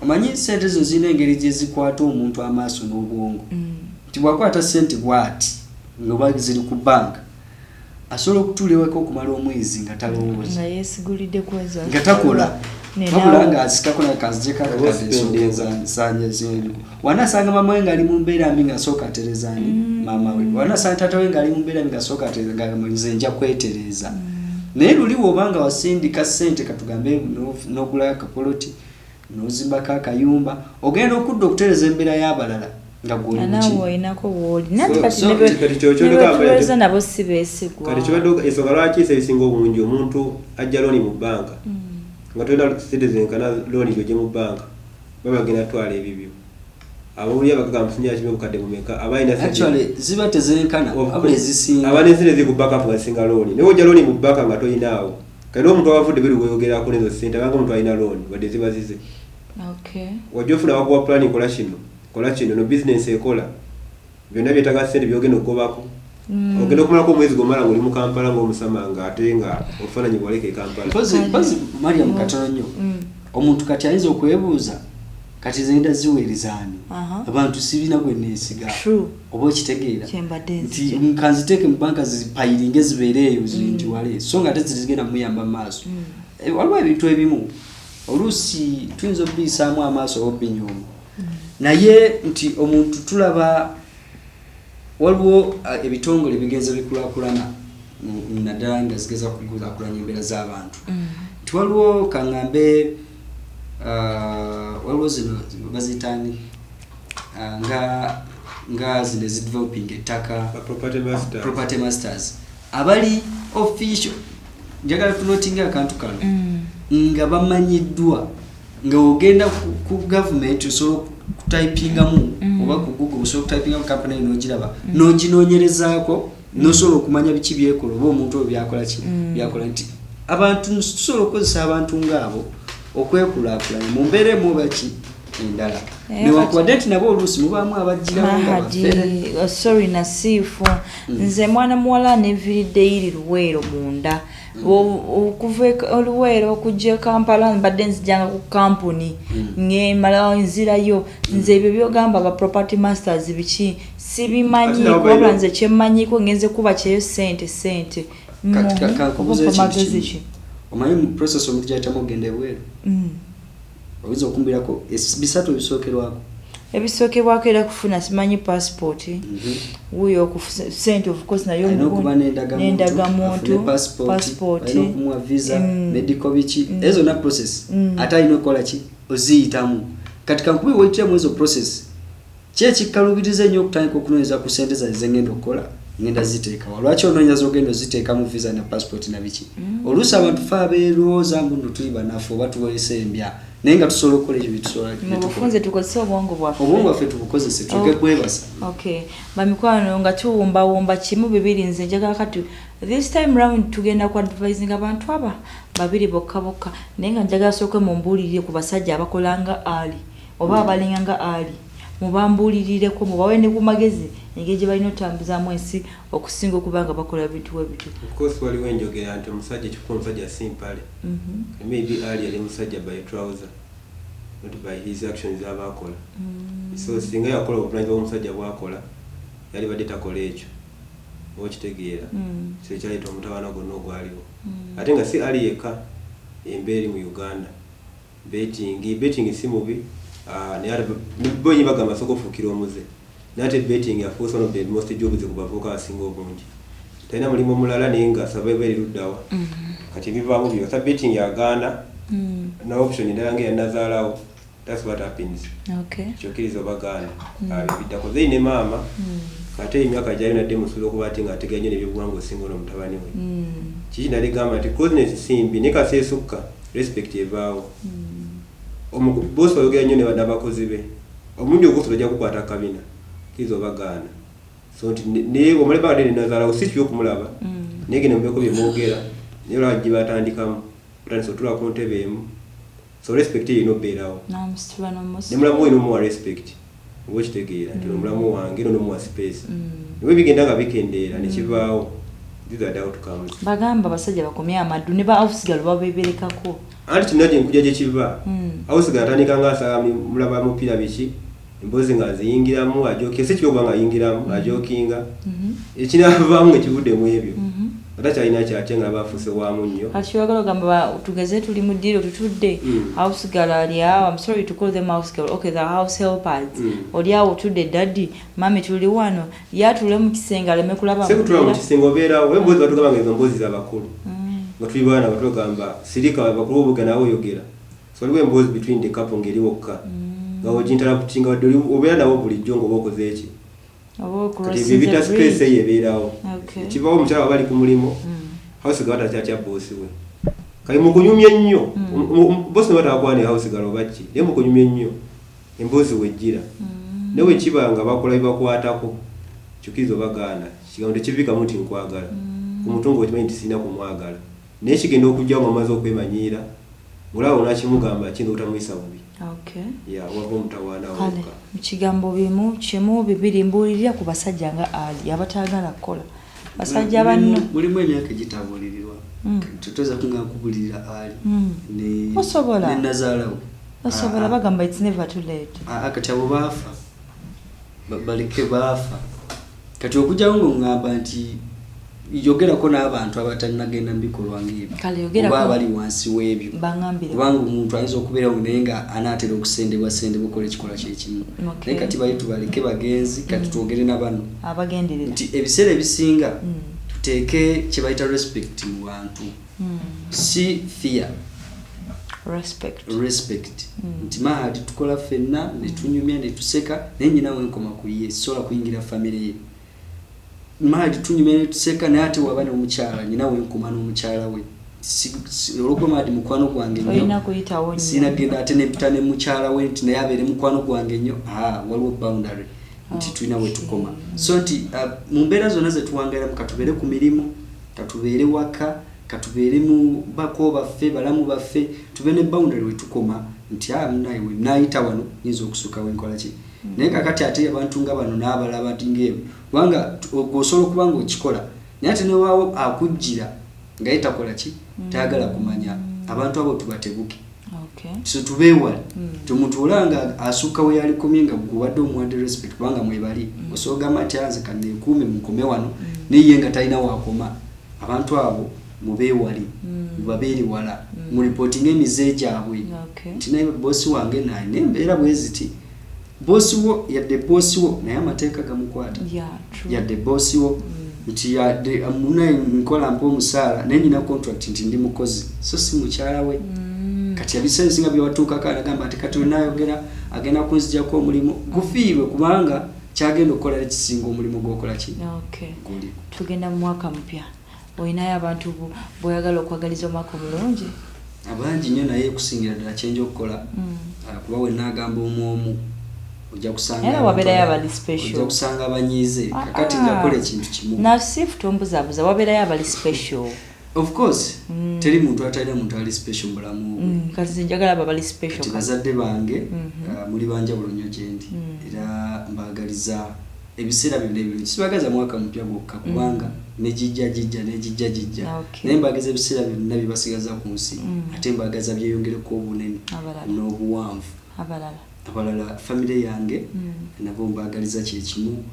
amanyi sente zo zina engeri gye zikwata omuntu amaaso n'obwongo nti bwakwata sente bw'ati ng'oba ziri ku banka asobola okutuula ewaka okumala omwezi nga talowooza nga yeesigulidde kwezo nga takola wabula ng'asikako nakazijekakadesongezasanja zinu wanasanga mama we ng'ali mu mbeera mbi ng'asooka aterezani mama we wanasanga tata we ng'ali mu mbeera mbi ng'asooka atereza nze nja kwetereza naye luli w'obanga wasindika ssente katugambe n'ogula akapoloti n'ozimbako akayumba ogenda okudda okutereza embeera y'abalala nga gwolinawo woli nati nabo si beesigwa kati kibadde ensonga lwaki ebisinga obungi omuntu ajja looni mu banka nga tolina sente zenkana looni gyogye mu banka babagenda twala ebibyo abawuli abagagamba sinyala kimu bukadde bumeka actually ziba tezenkana abula ezisinga abana ensente ziri ku backup nga zisinga looni naye ojja looni mu banka nga toyinaawo kati omuntu abavudde beri weyogerako nezo sente abanga omuntu alina looni wadde ziba zize wajja ofuna wakuwa plan kola kino no business ekola byonna byetaaga sente byogenda okugobako ogenda okumalako omwezi gomala ng'oli mu Kampala ng'omusama nga ate nga obufaananyi bwaleka e Kampala pozi Mariam katono nnyo omuntu kati ayinza okwebuuza kati zenda ziweerezaani abantu sibina gwe neesiga oba okitegeera nti nkanziteeke mu banka zipayiringe zibeereeyo ziringi wale so nga ate zigenda muyamba mu maaso waliwo ebintu ebimu oluusi tuyinza obiyisaamu amaaso obinyoomu naye nti omuntu tulaba waliwo ebitongole bigenza bikulaakulana naddala nga zigeza kukulaakulanya embeera z'abantu nti waliwo kaŋŋambe waliwo zino baziyitaani nga zino ezideveloping ettaka property masters abali official njagala tunotinga akantu kano nga bamanyiddwa nga ogenda ku government osobola kutayipingamu oba ku Google osobola kutayipingamu kampani n'ogiraba n'oginoonyerezaako n'osobola okumanya biki byekola oba omuntu oyo byakola ki byakola nti abantu tusobola okukozesa abantu ngaabo okwekulaakulanya mu mbeera emu oba ki endala newankubadde nti nabo oluusi mubaamu abagirawo sorry nasiifu nze mwana muwala neviridde iri Luweero munda okuva Oluweero okujja Kampala mbadde nzijanga ku kampuni ngemala nzirayo nze ebyo byogamba ba property masters biki sibimanyi kubabula nze kyemmanyiko ngenze kuba kyeyo sente magezi ki omanyi process omuntu gyayitamu ogenda ebweru oyinza okumbirako bisatu ebisookerwako ebisookerwako era kufuna simanyi passport wuyo sente of course nayo n'endagamuntu passport okumuwa visa medical biki ezo na process ate alina okukola ki oziyitamu kati kankubi weyitiramu ezo process ki ekikkalubiriza ennyo okutandika okunoonyeza ku sente zaze zengenda okukola ngenda ziteeka lwaki onoonya zogenda ziteeka mu visa na passport na biki oluusi abantu fe abeerowooza mbuno tuli banafu oba tukozesa embya naye nga tusobola okukola ekyo byetufunze tukozesa obwongo bwaffe obwongo bwaffe tubukozese tuge kwebasa okay bamikwano nga tuwumbawumba kimu bibiri nze njagala kati this time round tugenda ku advising abantu aba babiri bokka naye nga njagala sooke mumbuulirire ku basajja abakolanga ali oba abalinganga ali mubambuulirireko mubawe ne ku magezi engeri gye balina otambuzaamu ensi okusinga okubanga bakola bintu webitu of course waliwo enjogera nti omusajja ekikuba omusajja simpale maybe ali yali musajja by trouser not by his actions abakola so singa yakola obulanyi bw'omusajja bwakola yali badde takola ekyo okitegeera kyaleeta omutawaana gonna ogwaliwo ate nga si ali yekka embeeri mu Uganda betting si mubi bonyi bagamba soko fukira omuze nate betting ya force one of the most jobs ku bavuka asinga obungi tena mulimo mulala nenga sababu eruddawa kati bivaamu byo sa betting ya Uganda na option ndange ya nazalawo that's what happens chokirizo baganda bidako zeine mama kate imyaka jari na demo sulo kubatinga ateganye ne byobuwango singo no mutabani we kiki nali gamba ati closeness simbi nika sesuka respect ebawo boss oyogera nnyo ne badabakozi be omuntu ogusojja kukwata kabina kizo bagana so ne omule bagade nazala usiti yokumulaba nege ne mbeko byemogera ne lwaji batandikamu so tula ku ntebe emu so respect you no berawo ne mulamu ino mu respect ngochi tegeera nti mulamu wange no mu space niwe bigenda nga bikendera ne kivaawo these are the outcomes bagamba basajja bakomya amadu ne ba ofisigal babeberekako anti tunaje nkuja gye kiva awusiga atandika nga asala mulaba mupira biki embozi nga ziyingiramu ajoke si kyo nga yingiramu ajokinga ekinavaamu ekivudde mu ebyo ate kyalina kyakyenga bafuse wamu nnyo akiwagala gamba tugeze tuli mu ddiiro tutudde house girl ali awo I'm sorry to call them house girl okay the house helpers oli awo tudde daddy mami tuli wano yatule mu kisenge aleme kulaba se kutula mu kisenge obeerawo embozi batugamba nga ezo mbozi z'abakulu nga tuli bwana batugamba sirika abakulu bugana awo yogera so waliwo embozi between the couple ngeri wokka nga ojinterruptinga wadde obeera nawo bulijjo nga oba okoze eki kati bibita space eyebeerawo kivawo omukyala bali ku mulimu house girl atakya bosi we kali mukunyumya nnyo bosi ne batakwane house girl obaki naye mukunyumya nnyo embozi wejjira newe kiba nga bakola bibakwatako kyukizo bagaana kigambo tekivikamu nti nkwagala ku mutungo wekimanyi nti sirina kumwagala naye kigenda okujja mu amaze okwemanyira mulaawo nakimugamba kino otamuyisa bubi wava omutawaana wokka mu kigambo kimu bibiri mbuulirira ku basajja nga ali abataagala kukola basajja banno mulimu emyaka egitabuulirirwa tutoza kunga kubulirira ali osobola nenazaalawo osobola bagamba it's never too late kati abo baafa baleke baafa kati okujjawo ng'ongamba nti yogerako n'abantu abatanagenda mubikolwa ng'ebyo oba abali wansi w'ebyo kubanga omuntu ayinza okubeerawo naye nga anaatera okusendebwa okola ekikola kyekimu naye kati bali tubaleke bagenzi kati twogere na bano nti ebiseera ebisinga tuteeke kye bayita respect mu bantu si fear respect nti mahali tukola ffenna ne tunyumya ne tuseka naye nyinawe nkoma ku ye sobola kuyingira famire ye mahali tunyumya tuseka naye ate waba n'omukyala nyinawe nkoma n'omukyala we olwokuba mahali mukwano gwange nnyo sinagenda ate nempita ne mukyala we nti naye abeere mukwano gwange nnyo waliwo boundary nti tulina we tukoma so nti mu mbeera zonna ze tuwangairamu katubeere ku mirimu katubeere waka katubeere mu bako baffe balamu baffe tube ne boundary we tukoma nti munaye we nayita wano nyinza okusuka wenkola ki naye kakati ate abantu nga bano n'abalaba nti ng'ebyo kubanga osobola okuba nga okikola naye ate newaawo akujjira nga ye takola ki tayagala kumanya abantu abo tubatebuke so tubeewale omuntu olanga asukka we yalikomye nga gubadde omuwadde respect kubanga mwebali osobola gamba nti anze kanneekuume mukome wano naye nga talina wakoma abantu abo mubeewale mubabeere wala mu reporting emize gyabwe nti naye bosi wange naye nembeera bwe ziti bosi wo yadde bosi wo naye amateeka gamukwata yadde bosi wo nti yadde munaye nkola mpa omusaala naye nina contract nti ndi mukozi so si mukyala we kati ebiseera ebisinga byewatuukako anagamba nti kati wenayogera agenda kunzijjako omulimu gufiirwe kubanga kyagenda okukola ekisinga omulimu gw'okola ki Okay. guli Tugenda mu mwaka mpya. Oyinayo abantu bw'oyagala okwagaliza omwaka omulungi? abangi nnyo naye kusingira ddala kyenja okukola kuba we naagamba omu ojja kusanga era wabeerayo abali special. ojja kusanga abanyiize kakati ngakola ekintu kimu nasifu tombuzaabuza wabeerayo abali special. of course teri muntu atalina muntu ali special mu bulamu bwe kati njagala abo abali special. kati bazadde bange muli banjawulo nnyo gye ndi era mbaagaliza ebiseera byonna ebirungi sibagaza mwaka mupya gwokka kubanga nejijja naye mbagaza ebiseera byonna bibasigaza ku nsi ate mbagaza byeyongereko obunene n'obuwanvu abalala famire yange nabo mbagaliza kyekimu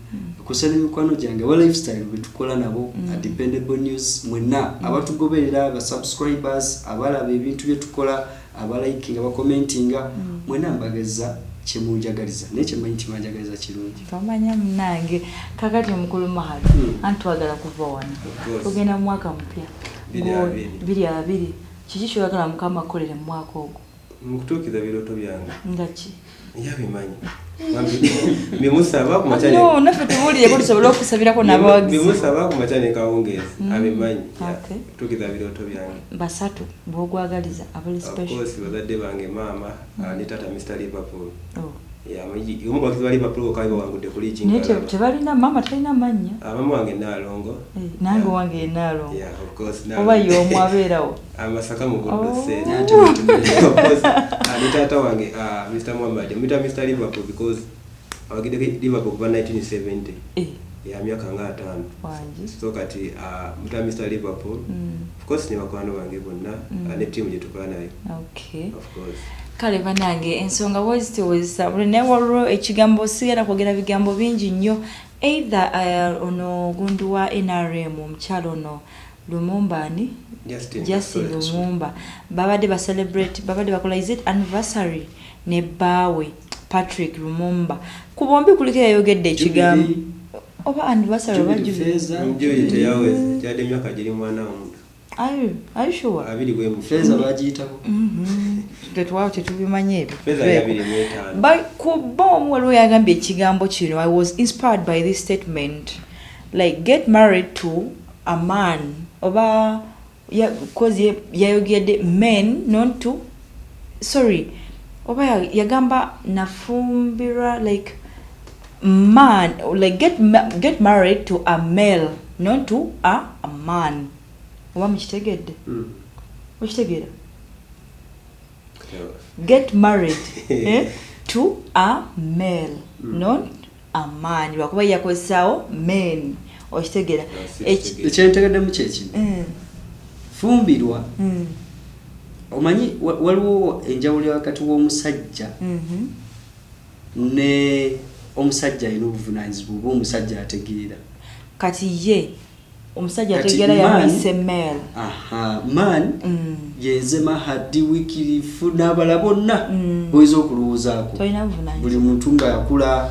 kusana emikwano gyange aba lifestyle betukola nabo dependable news mwenna abatugoberera aba subscribers abalaba ebintu byetukola abalikinga abakomentinga mwenna mbageza kyemunjagaliza naye kyemanyi nti manjagaliza kirungi tomanya munange kakati mukulu mahali antwagala kuva wano tugenda mu mwaka mpya 2022 kiki kyoyagala mukama akolere mu mwaka ogwo mukutuukiza birooto byange ngaki yabimanyi bimusaba kumacyane no naffe tubuulire ko tusobola okusabirako n'abawagizi bimusaba kumacyane kawungeezi abimanyi kutuukiza birooto byange basatu bwogwagaliza abali special. Of course bazadde bange maama ne tata Mr. Liverpool omugwakizi wa Liverpool kaiba wangudde ku liikinga naye tebalina maama talina mannya mama wange Naalongo nange wange Naalongo of course oba y'omu abeerawo amasaka mu Buddose of course ne tata wange Mr. Muhammad Mr. Liverpool because awagidde Liverpool kuva 1970 ya myaka nga 5 so kati Mr. Liverpool of course ne bakwano bange bonna ne tiimu gye tukola nayo of course kale banange ensonga wozitiwozisa buli newalwo ekigambo sigenda kwogera bigambo bingi nnyo either ono gundu wa NRM omukyalo ono Lumumba ni Justin Lumumba babadde bakola is it anniversary ne baawe Patrick Lumumba ku bombi kuliko yayogedde ekigambo oba anniversary oba jubilee teyaweze kyadde emyaka giri mwana omuntu are you sure abiri bwe mufeza bagiyitako tetwawo tetubimanye ebyo feza yabiri mwetaano but kuba omu waliwo yagambye ekigambo kino I was inspired by this statement like get married to a man oba cause yayogedde men not to sorry oba yagamba nafumbira like man like get married to a male not to a man oba mukitegedde okitegeera get married to a male not a man lwakuba yakozesaawo men okitegeera ekyentegeddemu kyekino fumbirwa omanyi waliwo enjawulo wakati w'omusajja ne omusajja alina obuvunaanyizibwa oba omusajja ategeera kati ye omusajja ategeera yamuyise male man yenze mahadi wikirifu n'abala bonna boyinza okulowoozaako buli muntu nga yakula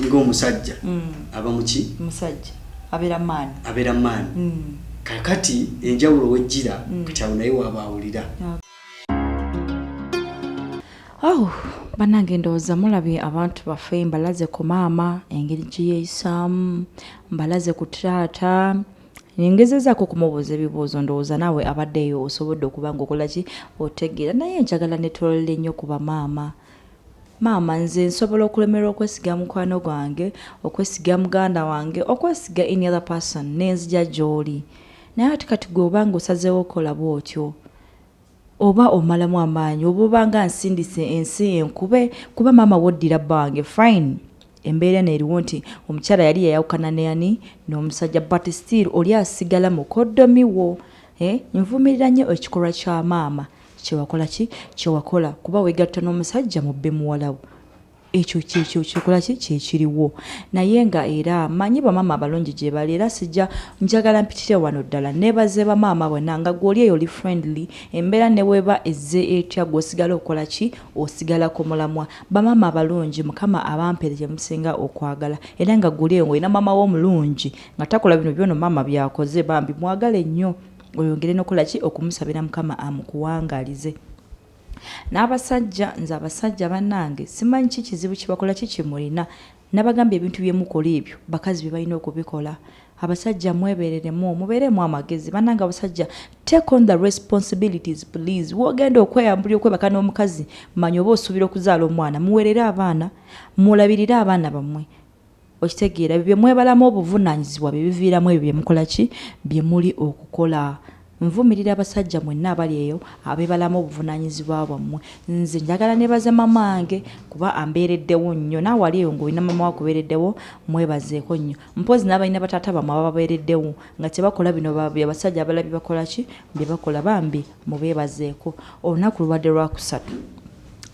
ng'omusajja aba muki musajja abeera maani kakati enjawulo wejjira kati awo naye wabaawulira bannange ndowooza mulabye abantu baffe mbalaze ku maama engeri gye yeeyisaamu mbalaze ku taata ngezezaako kumubuuza ebibuuzo ndowooza naawe abaddeyo osobodde okuba ng'okola ki otegeera naye njagala netololera ennyo kuba maama nze nsobola okulemerwa okwesiga mukwano gwange okwesiga muganda wange okwesiga any other person nenzija gy'oli naye ati kati gwe obanga osazeewo okola bw'otyo oba omalamu amaanyi oba obanga nsindise ensi enkube kuba maama woddira bbange fine embeera neeriwo nti omukyala yali yayawukana neyani n'omusajja but still oli asigala mukoddomiwo nvumirira nnyo ekikolwa kya maama kyewakola kuba wegatta n'omusajja mubbe muwalawo ekyo kyekola kyekiriwo naye nga era manyi bamaama abalungi gye bali era sijja njagala mpitire wano ddala nebaze bamaama bonna nga gwoli eyo oli friendly embeera ne weba ezze etya gwosigala okola ki osigala ku mulamwa bamaama abalungi mukama abampere gye musinga okwagala era nga gwoli eyo ng'olina maama w'omulungi nga takola bino byono maama byakoze bambi mwagale nnyo oyongere n'okola ki okumusabira mukama amukuwangalize n'abasajja nze abasajja bannange simanyi ki kizibu kibakola ki kimulina nabagambye ebintu byemukola ebyo bakazi bye balina okubikola abasajja mwebereremu mubeeremu amagezi bananga abasajja take on the responsibilities please wogenda okweyambula okwebaka n'omukazi manya oba osuubira okuzaala omwana muwerere abaana mulabirire abaana bammwe okitegeera bye mwebalamu obuvunaanyizibwa bye biviiramu ebyo byemukola ki bye muli okukola nvumirira abasajja mwenna abali eyo abeebalamu obuvunaanyizibwa bwammwe nze njagala nebaze mama wange kuba ambeereddewo nnyo naawe ali eyo ng'olina mama wakubeereddewo mwebazeeko nnyo mpozi n'abalina bataata bammwe abababeereddewo nga tebakola bino abasajja abalala bye bakola ki bye bakola bambi mubeebazeeko olunaku lubadde lwakusatu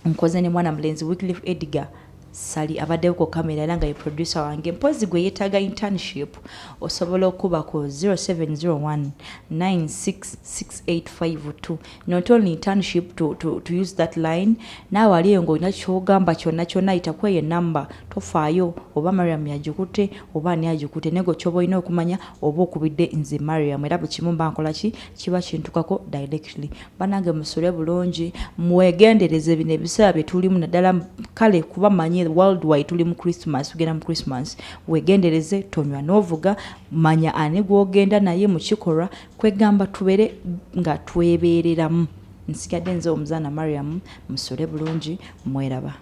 nkoze ne mwana mulenzi Wycliffe Edgar Sali abaddewo ku kamera era nga ye producer wange mpozi gwe yeetaaga internship osobola okuba ku 0701966852 not only internship to use that line naawe aliyo ng'olina kyogamba kyonna ayita ku eyo enamba tofaayo oba Mariam yagikute oba ani agikute nego kyoba olina okumanya oba okubidde nze Mariam era bwe kimu mba nkola ki kiba kintukako directly banange musole bulungi mwegendereze bino ebiseera bye tulimu naddala kale kuba manye worldwide tuli mu Christmas tugenda mu Christmas wegendereze tonywa n'ovuga manya ani gwogenda naye mu kikolwa kwegamba tubere nga twebeereramu nsigadde nze omuzaana Mariam musole bulungi mweraba